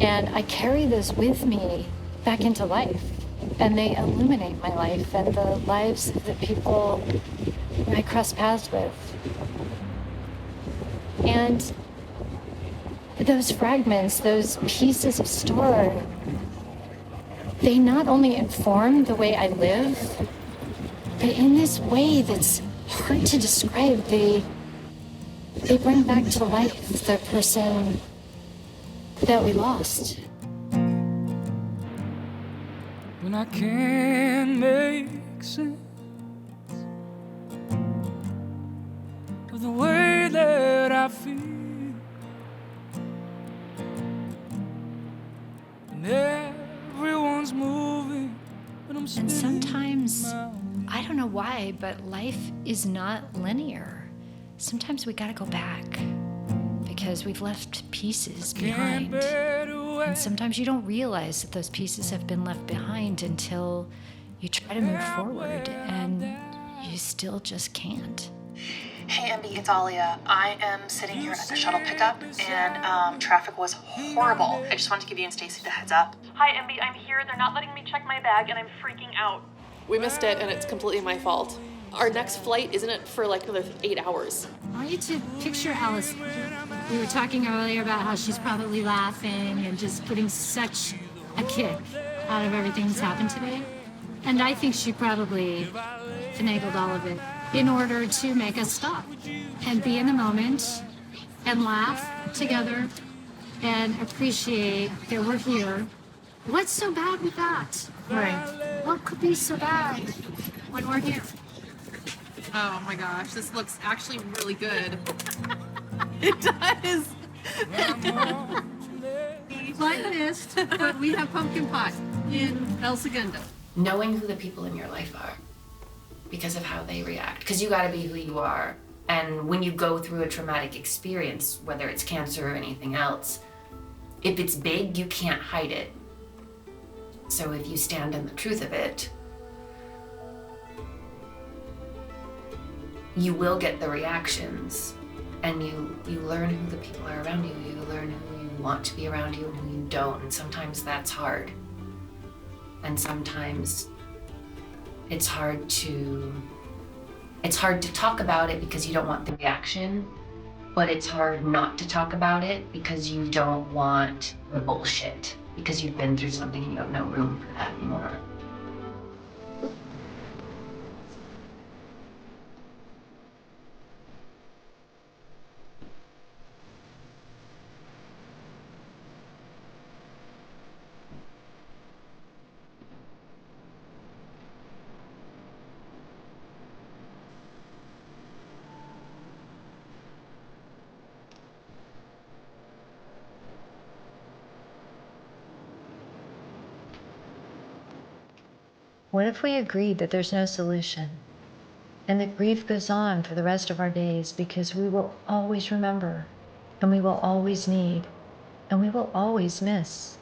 and I carry those with me back into life, and they illuminate my life and the lives of the people I cross paths with. And those fragments, those pieces of story, they not only inform the way I live, but in this way that's hard to describe, they bring back to life the person that we lost. When I can't make sense of the way that I feel, and everyone's moving, but I'm And sometimes, I don't know why, but life is not linear. Sometimes we gotta go back because we've left pieces behind. And sometimes you don't realize that those pieces have been left behind until you try to move forward and you still just can't. Hey, Emby, it's Alia. I am sitting here at the shuttle pickup, and traffic was horrible. I just wanted to give you and Stacy the heads up. Hi, Emby. I'm here. They're not letting me check my bag, and I'm freaking out. We missed it, and it's completely my fault. Our next flight isn't for like another 8 hours. I want you to picture Alice. We were talking earlier about how she's probably laughing and just getting such a kick out of everything that's happened today. And I think she probably finagled all of it in order to make us stop and be in the moment and laugh together and appreciate that we're here. What's so bad with that? Right. What could be so bad when we're here? Oh my gosh, this looks actually really good. It does. Flight missed, but we have pumpkin pie in El Segundo. Knowing who the people in your life are because of how they react. Because you gotta be who you are. And when you go through a traumatic experience, whether it's cancer or anything else, if it's big, you can't hide it. So if you stand in the truth of it, you will get the reactions, and you learn who the people are around you. You learn who you want to be around you and who you don't. And sometimes that's hard. And sometimes it's hard to talk about it because you don't want the reaction, but it's hard not to talk about it because you don't want the bullshit, because you've been through something and you have no room for that anymore. What if we agreed that there's no solution and that grief goes on for the rest of our days because we will always remember and we will always need and we will always miss?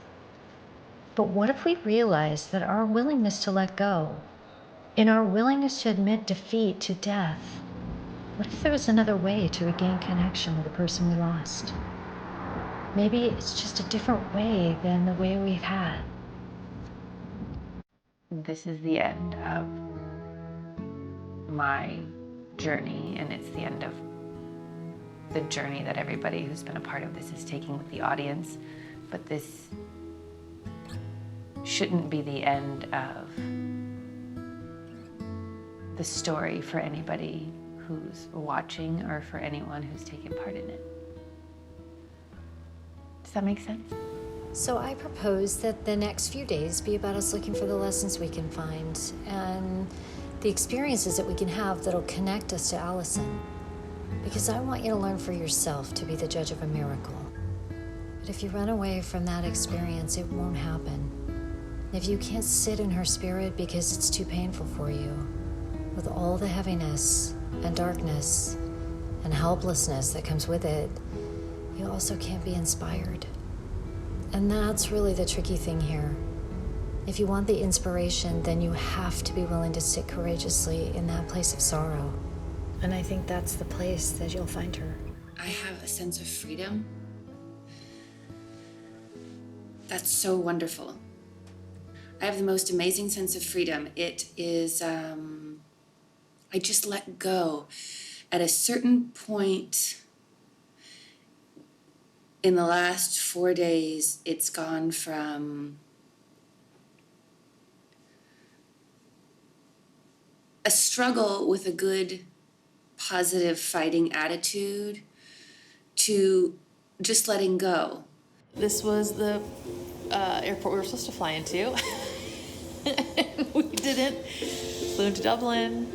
But what if we realized that our willingness to let go, in our willingness to admit defeat to death, what if there was another way to regain connection with the person we lost? Maybe it's just a different way than the way we've had. This is the end of my journey, and it's the end of the journey that everybody who's been a part of this is taking with the audience. But this shouldn't be the end of the story for anybody who's watching or for anyone who's taken part in it. Does that make sense? So I propose that the next few days be about us looking for the lessons we can find and the experiences that we can have that'll connect us to Allison. Because I want you to learn for yourself to be the judge of a miracle. But if you run away from that experience, it won't happen. If you can't sit in her spirit because it's too painful for you, with all the heaviness and darkness and helplessness that comes with it, you also can't be inspired. And that's really the tricky thing here. If you want the inspiration, then you have to be willing to sit courageously in that place of sorrow. And I think that's the place that you'll find her. I have a sense of freedom. That's so wonderful. I have the most amazing sense of freedom. It is, I just let go. At a certain point, in the last 4 days, it's gone from a struggle with a good, positive fighting attitude to just letting go. This was the airport we were supposed to fly into. We didn't. Flew into Dublin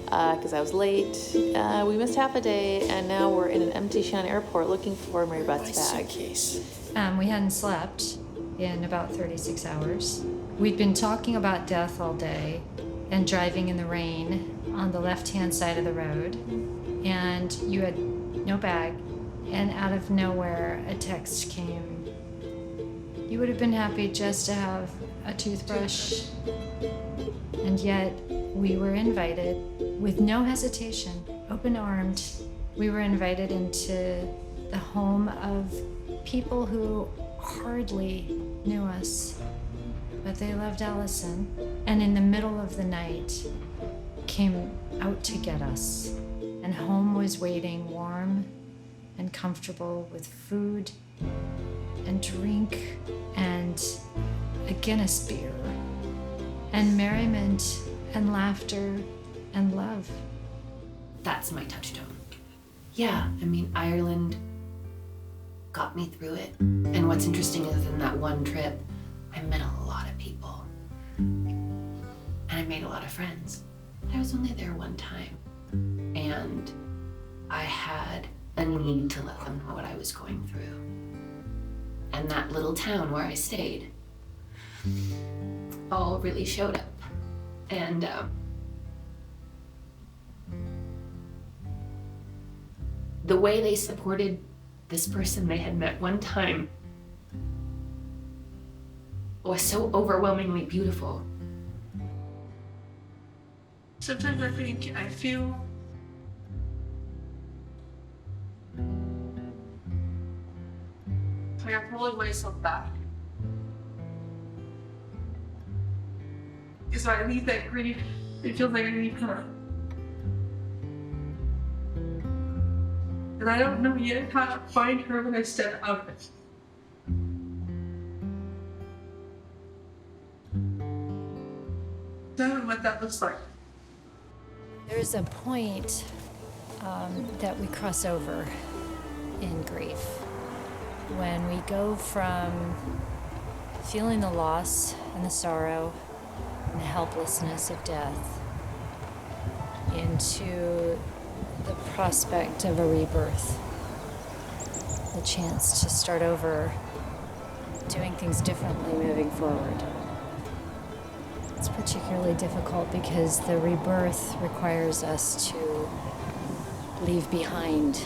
because I was late. We missed half a day, and now we're in an empty Shannon airport looking for Mary Beth's bag. We hadn't slept in about 36 hours. We'd been talking about death all day and driving in the rain on the left-hand side of the road, and you had no bag, and out of nowhere a text came. You would have been happy just to have a toothbrush, and yet we were invited with no hesitation, open-armed. We were invited into the home of people who hardly knew us, but they loved Allison, and in the middle of the night came out to get us, and home was waiting warm and comfortable with food and drink and a Guinness beer and merriment and laughter and love. That's my touchstone. Yeah, I mean, Ireland got me through it. And what's interesting is in that one trip, I met a lot of people. And I made a lot of friends. I was only there one time. And I had a need to let them know what I was going through. And that little town where I stayed all really showed up. And the way they supported this person they had met one time was so overwhelmingly beautiful. Sometimes I feel like I'm pulling myself back. Because when I leave that grief, it feels like I need her. And I don't know yet how to find her when I step out of it. I don't know what that looks like. There's a point that we cross over in grief when we go from feeling the loss and the sorrow and the helplessness of death into the prospect of a rebirth, the chance to start over, doing things differently moving forward. It's particularly difficult because the rebirth requires us to leave behind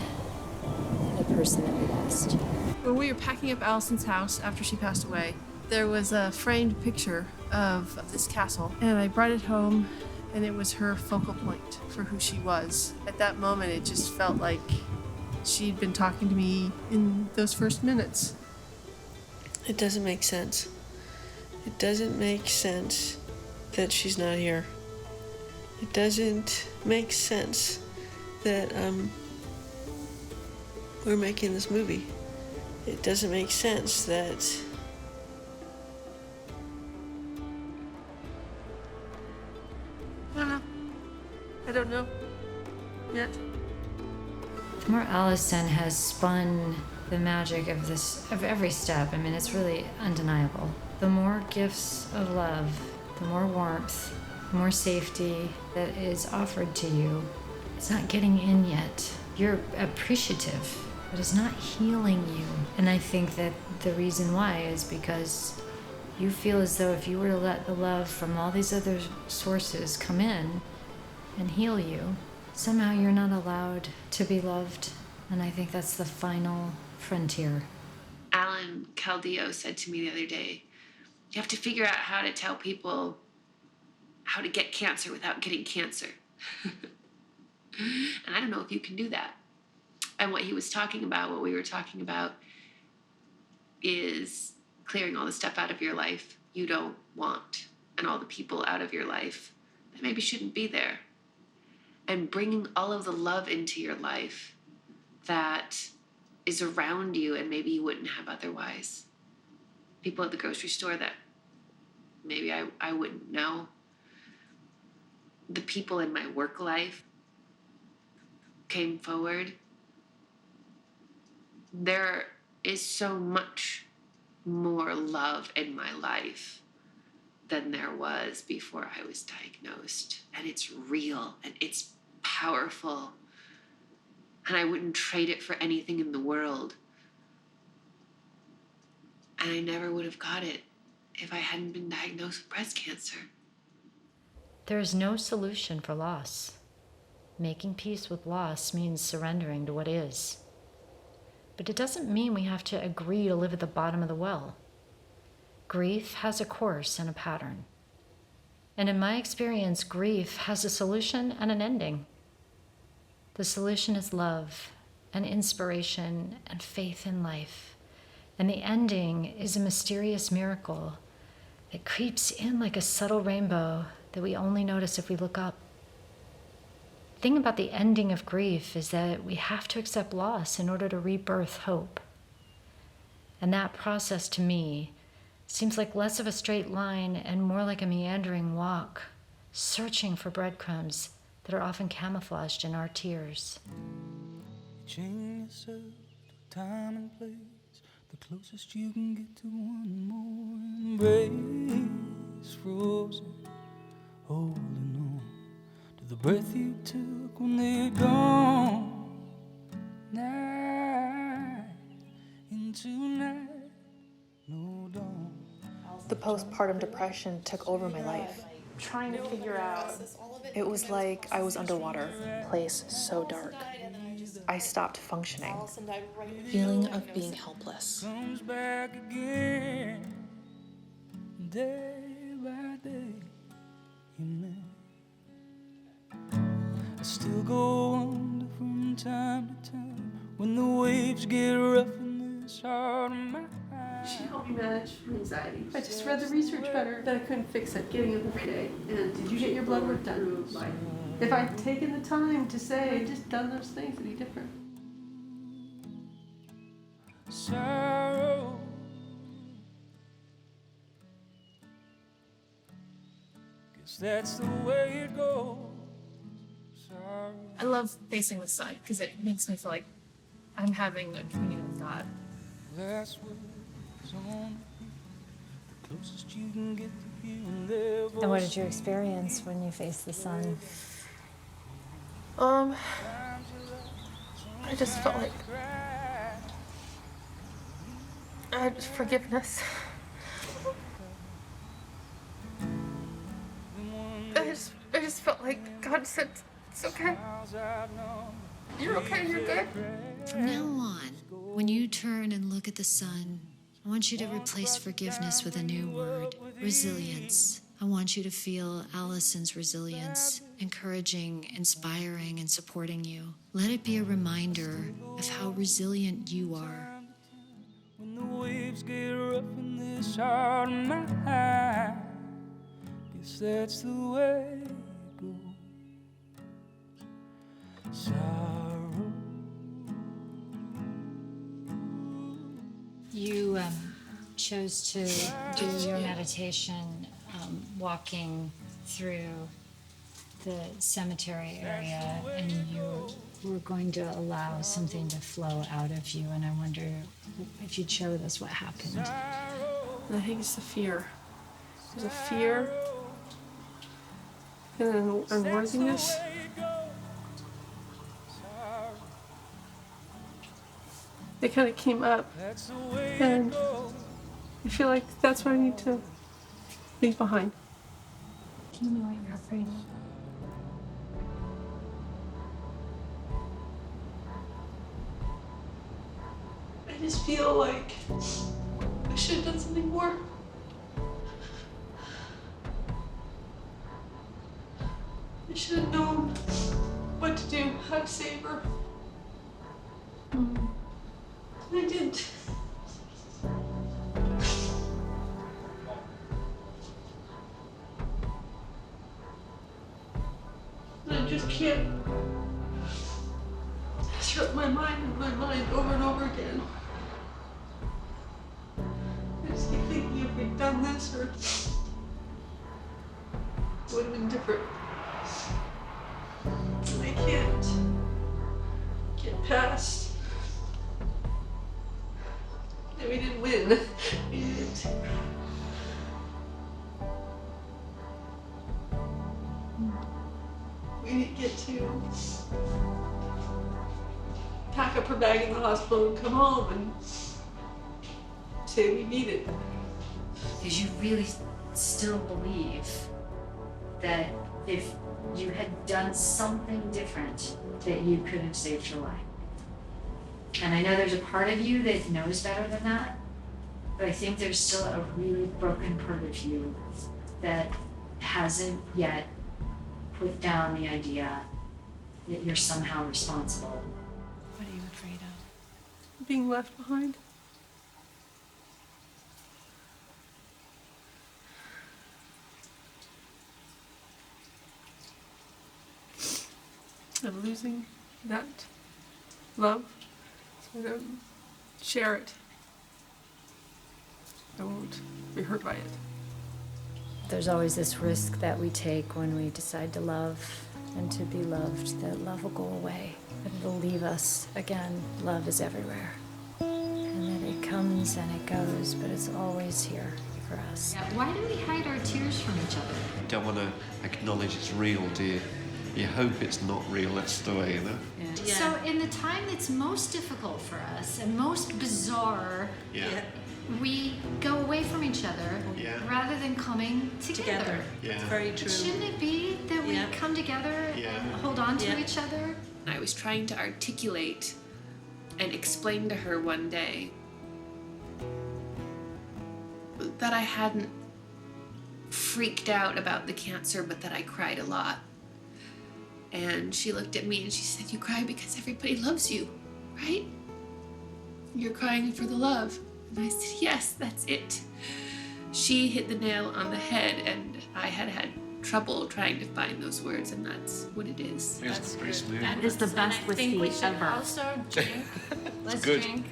the person that we lost. When we were packing up Allison's house after she passed away, there was a framed picture of this castle, and I brought it home, and it was her focal point for who she was. At that moment, it just felt like she'd been talking to me in those first minutes. It doesn't make sense. It doesn't make sense that she's not here. It doesn't make sense that we're making this movie. It doesn't make sense that I don't know yet. The more Allison has spun the magic of every step, I mean, it's really undeniable. The more gifts of love, the more warmth, the more safety that is offered to you. It's not getting in yet. You're appreciative, but it's not healing you. And I think that the reason why is because you feel as though if you were to let the love from all these other sources come in and heal you, somehow you're not allowed to be loved. And I think that's the final frontier. Alan Caldillo said to me the other day, you have to figure out how to tell people how to get cancer without getting cancer. And I don't know if you can do that. And what he was talking about, what we were talking about, is clearing all the stuff out of your life you don't want, and all the people out of your life that maybe shouldn't be there, and bringing all of the love into your life that is around you and maybe you wouldn't have otherwise. People at the grocery store that maybe I wouldn't know. The people in my work life came forward. There is so much more love in my life than there was before I was diagnosed. And it's real and it's powerful. And I wouldn't trade it for anything in the world. And I never would have got it if I hadn't been diagnosed with breast cancer. There is no solution for loss. Making peace with loss means surrendering to what is. But it doesn't mean we have to agree to live at the bottom of the well. Grief has a course and a pattern. And in my experience, grief has a solution and an ending. The solution is love and inspiration and faith in life. And the ending is a mysterious miracle that creeps in like a subtle rainbow that we only notice if we look up. The thing about the ending of grief is that we have to accept loss in order to rebirth hope. And that process to me seems like less of a straight line and more like a meandering walk, searching for breadcrumbs that are often camouflaged in our tears. Chain yourself to time and place, the closest you can get to one more embrace, frozen, holding on to the breath you took when they're gone. Night into night, no dawn. The postpartum depression took over my life. Trying to figure out, it was like I was underwater, place so dark. I stopped functioning. Feeling of being helpless. Comes back again, day by day. You may. I still go under from time to time when the waves get rough in this heart of mine. She helped me manage my anxiety. I just read the research better, that I couldn't fix it. Getting up every day. And did you get your blood work done? If I'd taken the time to say, just done those things, it'd be different. Sorrow. Guess that's the way it goes. Sorrow. I love facing the sun because it makes me feel like I'm having a communion with God. That's what's on the closest you can get to hearing their voice. And what did you experience when you faced the sun? I just felt like I had forgiveness. I just felt like God said, it's okay. You're okay, you're good. From now on, when you turn and look at the sun, I want you to replace forgiveness with a new word, resilience. I want you to feel Allison's resilience, encouraging, inspiring, and supporting you. Let it be a reminder of how resilient you are. When the waves get rough in this heart of mine, guess that's the way it goes. Sorrow. You chose to do your meditation walking through the cemetery area, and you were going to allow something to flow out of you, and I wonder if you'd share with us what happened. I think it's the fear. There's a fear and an unworthiness. They kind of came up, and I feel like that's what I need to leave behind. Tell me what you're afraid of. I just feel like I should have done something more. I should have known what to do, how to save her. I didn't. I just can't shut my mind over and over again. I just keep thinking if we'd done this, or it would have been different. And I can't get past that we didn't win. We didn't. We didn't get to pack up her bag in the hospital and come home and say we beat it. Did you really still believe that if you had done something different, that you could have saved her life? And I know there's a part of you that knows better than that, but I think there's still a really broken part of you that hasn't yet put down the idea that you're somehow responsible. What are you afraid of? Being left behind. Of losing that love, so I don't share it. I won't be hurt by it. There's always this risk that we take when we decide to love and to be loved, that love will go away, that it'll leave us again. Love is everywhere. And that it comes and it goes, but it's always here for us. Yeah, why do we hide our tears from each other? You don't want to acknowledge it's real, do you? You hope it's not real, that's the way, you know? Yeah. So in the time that's most difficult for us and most bizarre, we go away from each other rather than coming together. Yeah. It's very true. Shouldn't it be that we come together and hold on to each other? I was trying to articulate and explain to her one day that I hadn't freaked out about the cancer, but that I cried a lot. And she looked at me and she said, "You cry because everybody loves you, right? You're crying for the love." And I said, "Yes, that's it." She hit the nail on the head, and I had trouble trying to find those words, and that's what it is. That's pretty smooth. That is the best whiskey ever. Also drink. Let's good. drink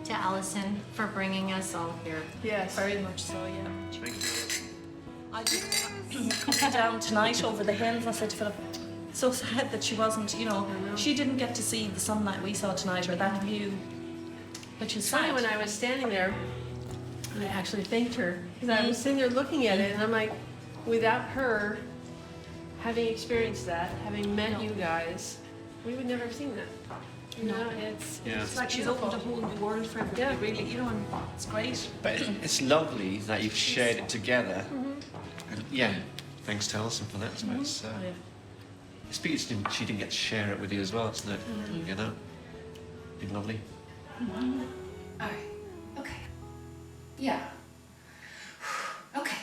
to Allison for bringing us all here. Yes. Very much so, yeah. Thank you. I just down tonight over the hills. I said to Philip, so sad that she wasn't, you know, she didn't get to see the sunlight we saw tonight or that view, which is Funny, sad. when I was standing there, I actually thanked her because I was sitting there looking at it, and I'm like, without her having experienced that, having met you guys, we would never have seen that. You know, it's like she's opened a whole new world for everybody, really, you know, and it's great. But it's lovely that you've shared it together. And yeah, thanks to Alison for that. I suppose. It's because she didn't get to share it with you as well, isn't it? You know? Been lovely. Alright. Okay. Yeah. Okay.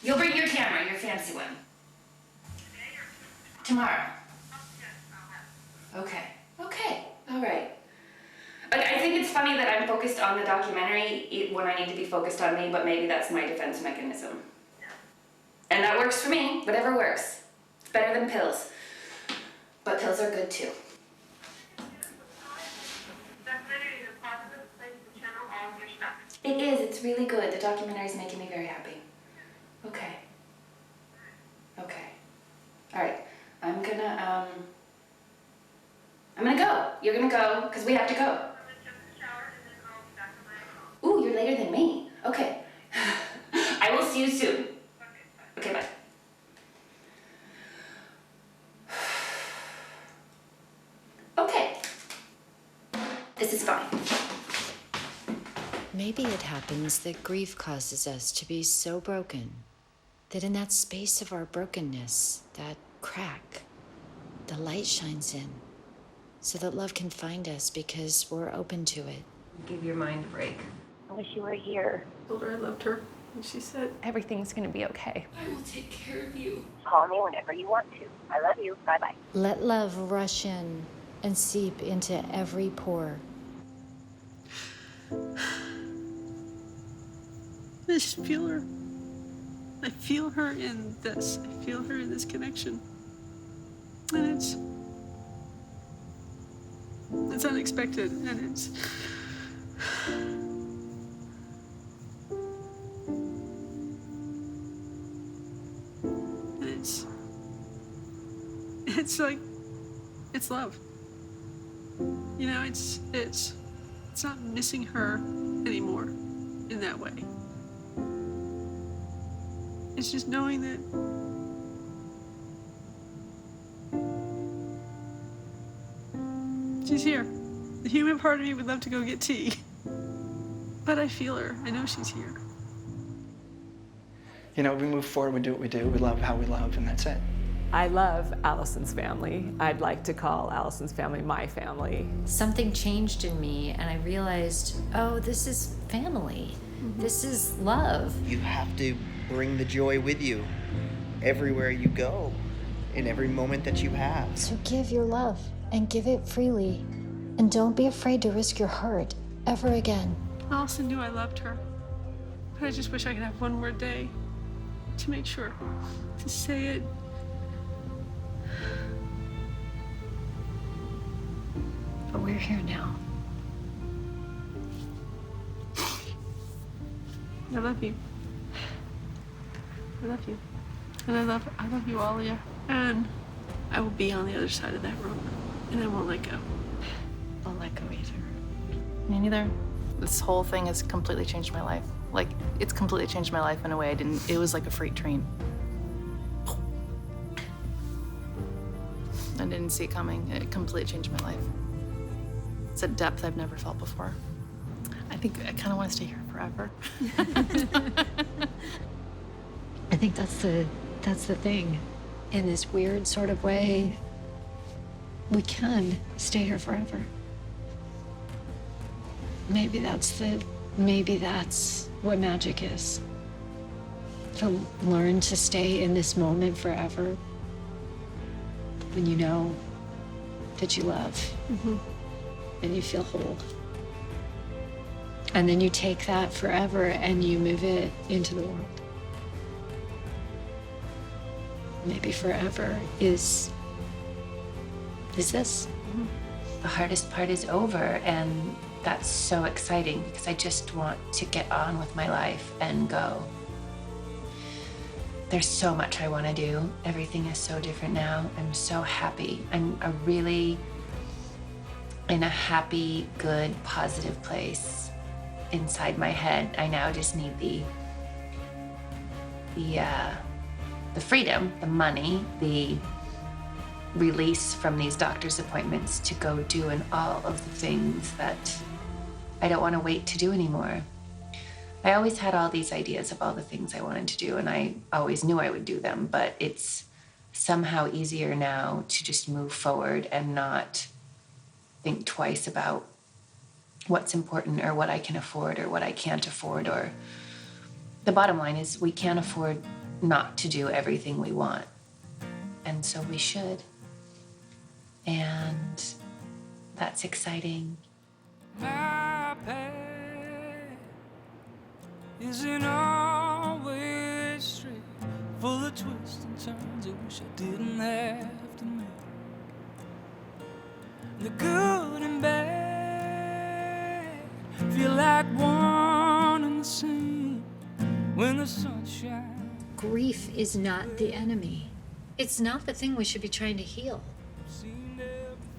You'll bring your camera, your fancy one. Tomorrow. Okay. Okay. Alright. But I think it's funny that I'm focused on the documentary when I need to be focused on me, but maybe that's my defense mechanism. And that works for me. Whatever works. It's better than pills. But pills are good too. It is. It's really good. The documentary is making me very happy. Okay. Okay. All right. I'm gonna go. You're gonna go because we have to go. Ooh, you're later than me. Okay. I will see you soon. Okay, bye. Okay. This is fine. Maybe it happens that grief causes us to be so broken that in that space of our brokenness, that crack, the light shines in so that love can find us because we're open to it. Give your mind a break. I wish you were here. I told her I loved her, and she said, Everything's gonna be okay. I will take care of you. Call me whenever you want to. I love you. Bye-bye. Let love rush in and seep into every pore. I just feel her. I feel her in this. I feel her in this connection. And It's unexpected, and it's like, it's love. You know, it's not missing her anymore in that way. It's just knowing that she's here. The human part of me would love to go get tea, but I feel her. I know she's here. You know, we move forward, we do what we do, we love how we love, and that's it. I love Allison's family. I'd like to call Allison's family my family. Something changed in me, and I realized, oh, this is family. This is love. You have to bring the joy with you everywhere you go, in every moment that you have. So give your love, and give it freely. And don't be afraid to risk your heart ever again. Allison knew I loved her, but I just wish I could have one more day to make sure, to say it. But we're here now. I love you. I love you. And I love you, Alia. And I will be on the other side of that rope. And I won't let go. Won't let go either. Me neither. This whole thing has completely changed my life. Like, it's completely changed my life in a way it was like a freight train. I didn't see it coming. It completely changed my life. It's a depth I've never felt before. I think I kind of want to stay here forever. I think that's the thing. In this weird sort of way, we can stay here forever. Maybe that's what magic is. To learn to stay in this moment forever when you know that you love and you feel whole. And then you take that forever and you move it into the world. Maybe forever is this. The hardest part is over, and that's so exciting because I just want to get on with my life and go. There's so much I want to do. Everything is so different now. I'm so happy. I'm really in a happy, good, positive place inside my head. I now just need the freedom, the money, the release from these doctor's appointments to go doing all of the things that I don't want to wait to do anymore. I always had all these ideas of all the things I wanted to do, and I always knew I would do them, but it's somehow easier now to just move forward and not think twice about what's important or what I can afford or what I can't afford. Or the bottom line is we can't afford not to do everything we want, and so we should. And that's exciting. My path isn't always straight, full of twists and turns I wish I didn't have to make. The good and bad feel like one and the same when the sun shines. Grief is not the enemy. It's not the thing we should be trying to heal.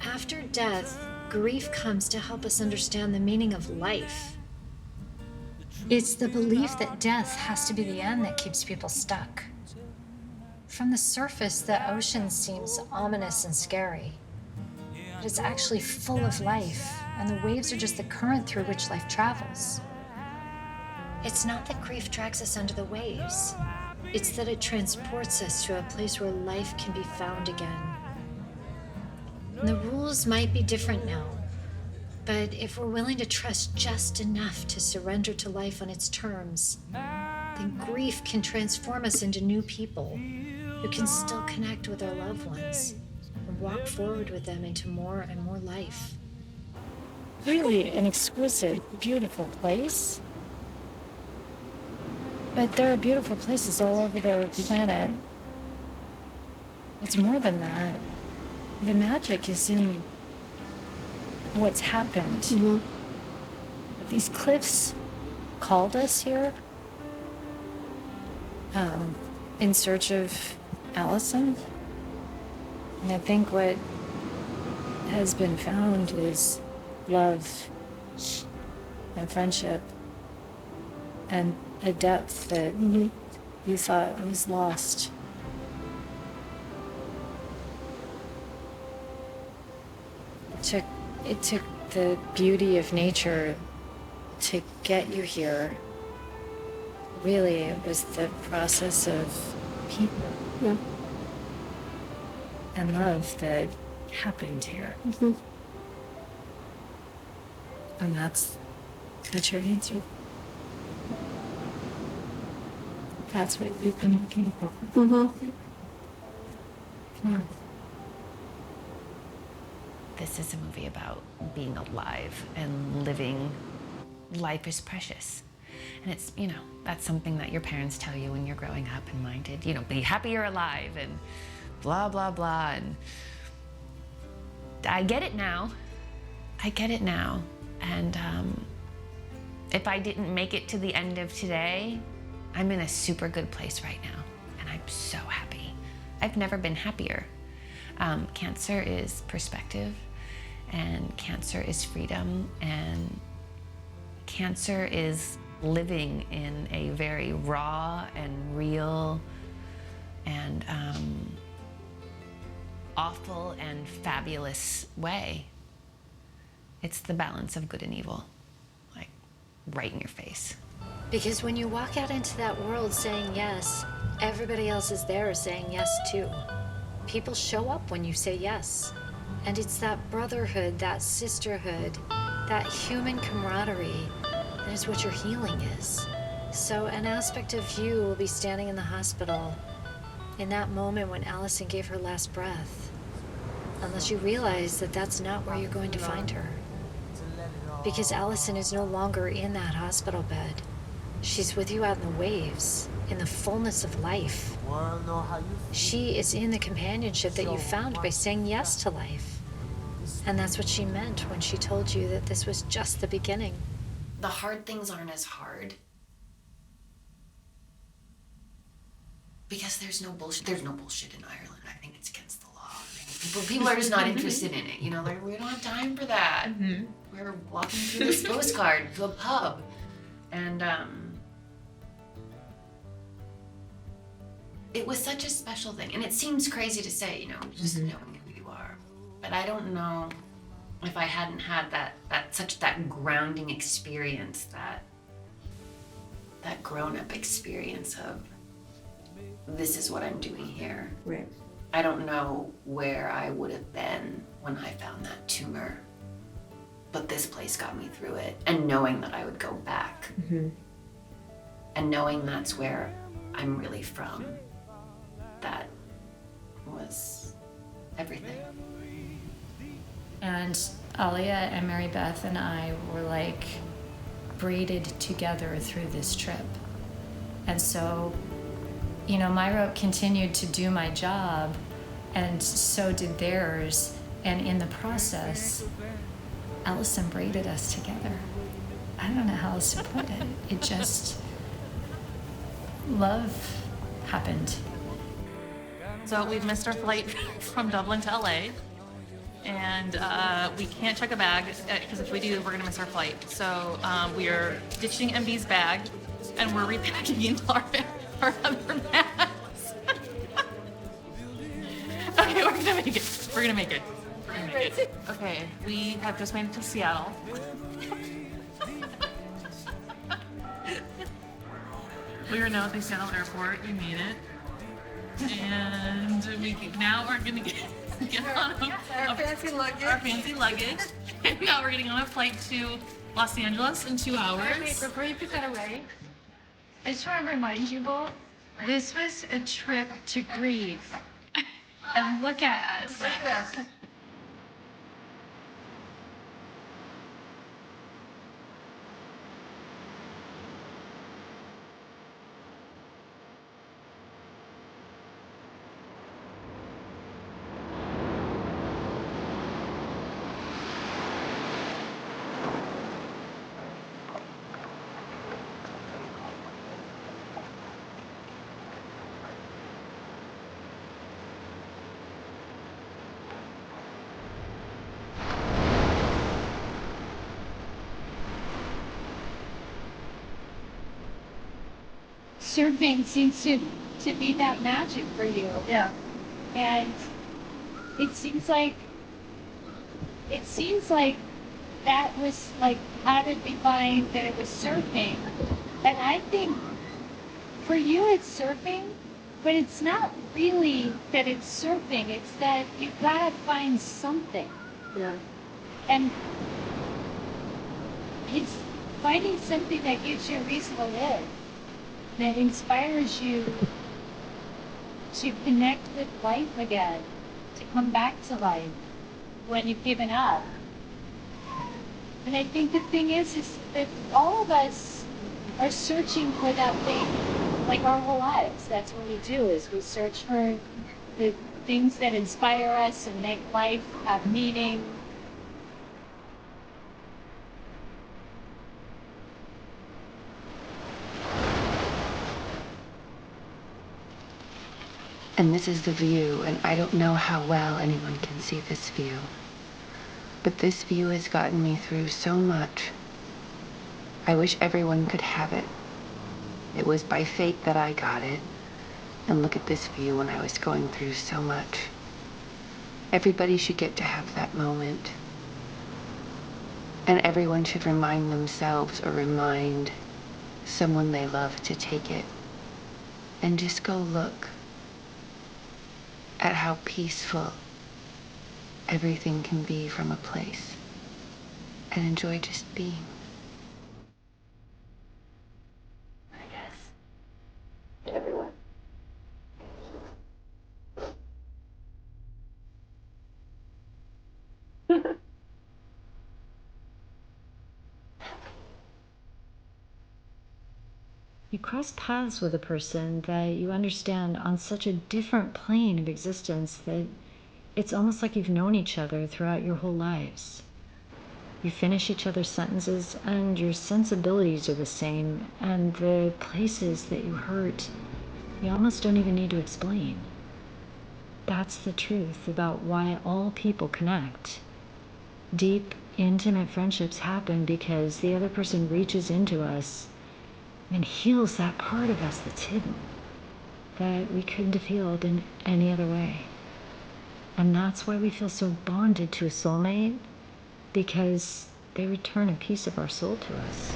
After death, grief comes to help us understand the meaning of life. It's the belief that death has to be the end that keeps people stuck. From the surface, the ocean seems ominous and scary. But it's actually full of life, and the waves are just the current through which life travels. It's not that grief drags us under the waves. It's that it transports us to a place where life can be found again. And the rules might be different now, but if we're willing to trust just enough to surrender to life on its terms, then grief can transform us into new people who can still connect with our loved ones and walk forward with them into more and more life. Really an exquisite, beautiful place. But there are beautiful places all over the planet. It's more than that. The magic is in what's happened. These cliffs called us here in search of Allison. And I think what has been found is love and friendship and a depth that you thought was lost. It took the beauty of nature to get you here. Really, it was the process of people and love that happened here. And that's your answer. That's what you've been looking for. Yeah. This is a movie about being alive and living. Life is precious. And it's, that's something that your parents tell you when you're growing up and minded, be happy you're alive and blah, blah, blah. And I get it now. And if I didn't make it to the end of today, I'm in a super good place right now. And I'm so happy. I've never been happier. Cancer is perspective, and cancer is freedom, and cancer is living in a very raw and real and awful and fabulous way. It's the balance of good and evil, like right in your face. Because when you walk out into that world saying yes, everybody else is there saying yes too. People show up when you say yes. And it's that brotherhood, that sisterhood, that human camaraderie that is what your healing is. So an aspect of you will be standing in the hospital in that moment when Allison gave her last breath, unless you realize that that's not where you're going to find her. Because Allison is no longer in that hospital bed. She's with you out in the waves, in the fullness of life. She is in the companionship that you found by saying yes to life. And that's what she meant when she told you that this was just the beginning. The hard things aren't as hard because there's no bullshit. There's no bullshit in Ireland. I think it's against the law. People are just not interested in it. We don't have time for that. We're walking through this postcard to a pub, and it was such a special thing. And it seems crazy to say, just knowing who you are, but I don't know if I hadn't had that grounding experience, that grown-up experience of this is what I'm doing here. Right. I don't know where I would have been when I found that tumor, but this place got me through it. And knowing that I would go back, and knowing that's where I'm really from, that was everything. And Alia and Mary Beth and I were like braided together through this trip. And so, my rope continued to do my job, and so did theirs. And in the process, Allison braided us together. I don't know how else to put it. It just, love happened. So we've missed our flight from Dublin to LA. And we can't check a bag because if we do, we're gonna miss our flight. So we are ditching MB's bag and we're repacking our other bags. Okay, we're gonna make it. We're gonna make it. Okay, we have just made it to Seattle. We are now at the Seattle airport. We made it. And we now are gonna get on our fancy luggage. And now we're getting on a flight to Los Angeles in 2 hours. Wait, before you put that away, I just want to remind you both, this was a trip to grieve. And look at us. surfing seems to be that magic for you. Yeah. And it seems like that was like how to define that it was surfing. And I think for you it's surfing, but it's not really that it's surfing, it's that you've got to find something. Yeah. And it's finding something that gives you a reason to live, that inspires you to connect with life again, to come back to life when you've given up. And I think the thing is that all of us are searching for that thing, like our whole lives. That's what we do, is we search for the things that inspire us and make life have meaning. And this is the view, and I don't know how well anyone can see this view. But this view has gotten me through so much. I wish everyone could have it. It was by fate that I got it. And look at this view when I was going through so much. Everybody should get to have that moment. And everyone should remind themselves or remind someone they love to take it. And just go look at how peaceful everything can be from a place, and enjoy just being. I guess. Everyone. You cross paths with a person that you understand on such a different plane of existence that it's almost like you've known each other throughout your whole lives. You finish each other's sentences and your sensibilities are the same, and the places that you hurt, you almost don't even need to explain. That's the truth about why all people connect. Deep, intimate friendships happen because the other person reaches into us and heals that part of us that's hidden, that we couldn't have healed in any other way. And that's why we feel so bonded to a soulmate, because they return a piece of our soul to us.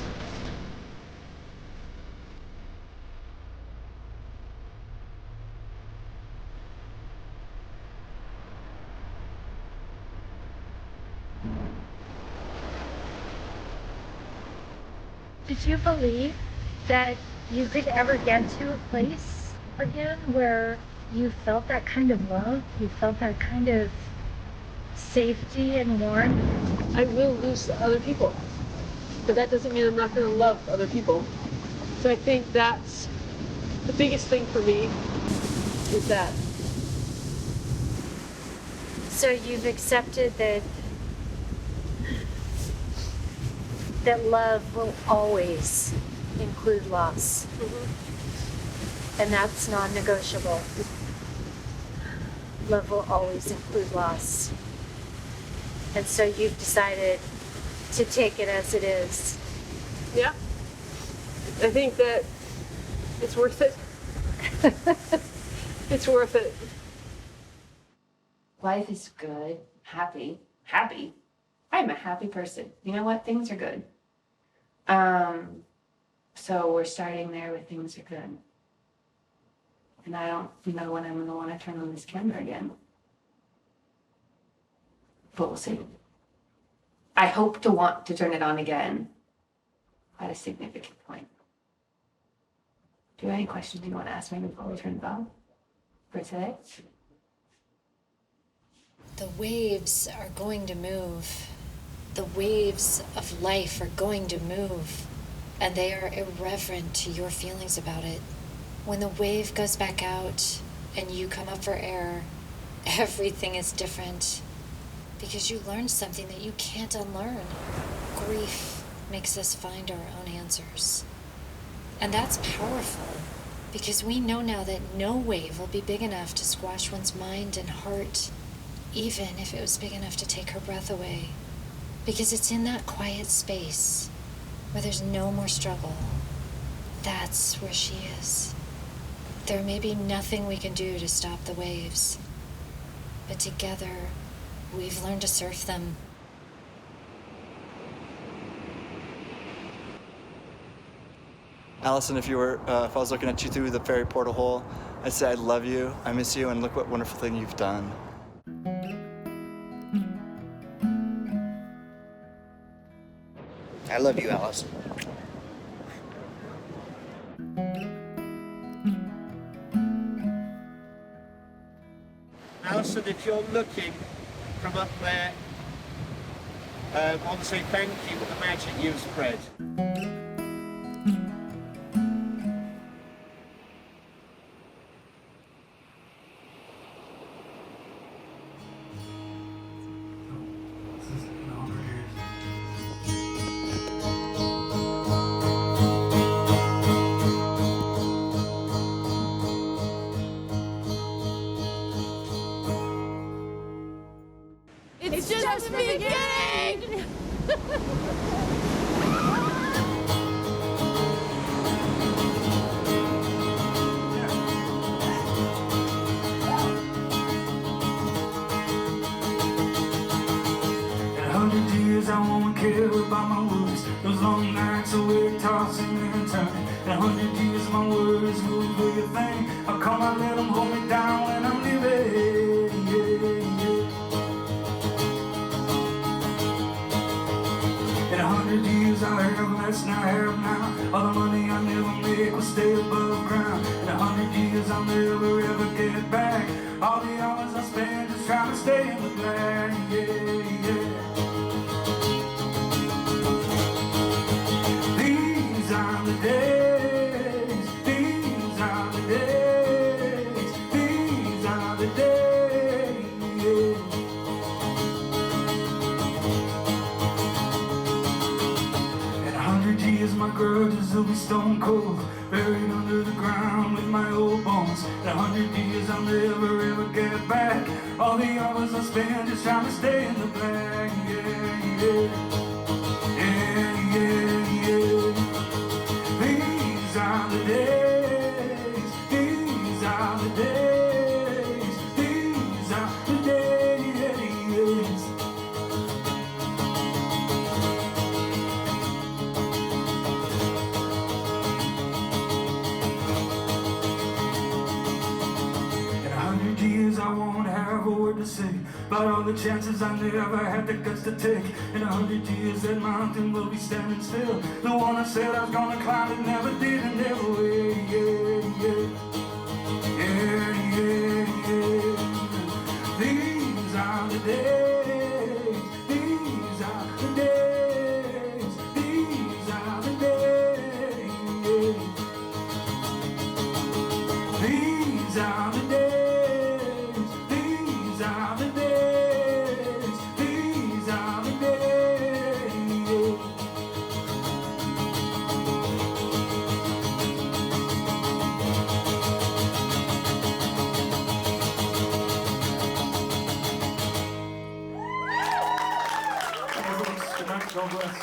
Did you believe that you could ever get to a place again where you felt that kind of love, you felt that kind of safety and warmth? I will lose other people, but that doesn't mean I'm not going to love other people. So I think that's the biggest thing for me, is that. So you've accepted that love will always include loss. Mm-hmm. And that's non-negotiable. Love will always include loss. And so you've decided to take it as it is. Yeah. I think that it's worth it. It's worth it. Life is good, happy. I'm a happy person. You know what? Things are good. So we're starting there with things are good. And I don't know when I'm going to want to turn on this camera again. But we'll see. I hope to want to turn it on again at a significant point. Do you have any questions you want to ask me before we turn it off for today? The waves are going to move. The waves of life are going to move. And they are irreverent to your feelings about it. When the wave goes back out and you come up for air, everything is different. Because you learned something that you can't unlearn. Grief makes us find our own answers. And that's powerful, because we know now that no wave will be big enough to squash one's mind and heart, even if it was big enough to take her breath away. Because it's in that quiet space where there's no more struggle, That's where she is. There may be nothing we can do to stop the waves, but together, we've learned to surf them. Allison, if I was looking at you through the ferry portal hole, I'd say I love you, I miss you, and look what wonderful thing you've done. I love you, Allison. Alison, if you're looking from up there, I want to say thank you for the magic you've spread. It's just beginning! In 100 years I won't care about my words. Those long nights awake tossing and turning. In 100 years my words will be a thing. I'll come and let them hold me down when I'm leaving. In 100 years I have less than I have now. All the money I never make will stay above ground. In 100 years I'll never ever get back all the hours I spend just trying to stay in the black. These are the days, these are the days, these are the days. In 100 years my grudges will be stone cold, buried under the ground with my old bones. In 100 years I'll never ever get back all the hours I spend just trying to stay in the black. These are the days, these are the days, these are the days. In 100 years I won't have a word to say about all the chances I never had the guts to take. In 100 years that mountain will be standing still. The one I said I was gonna climb it never did and never will. These are the days, these are the days, these are the days. These are the days, these are the days, these are the days. God bless.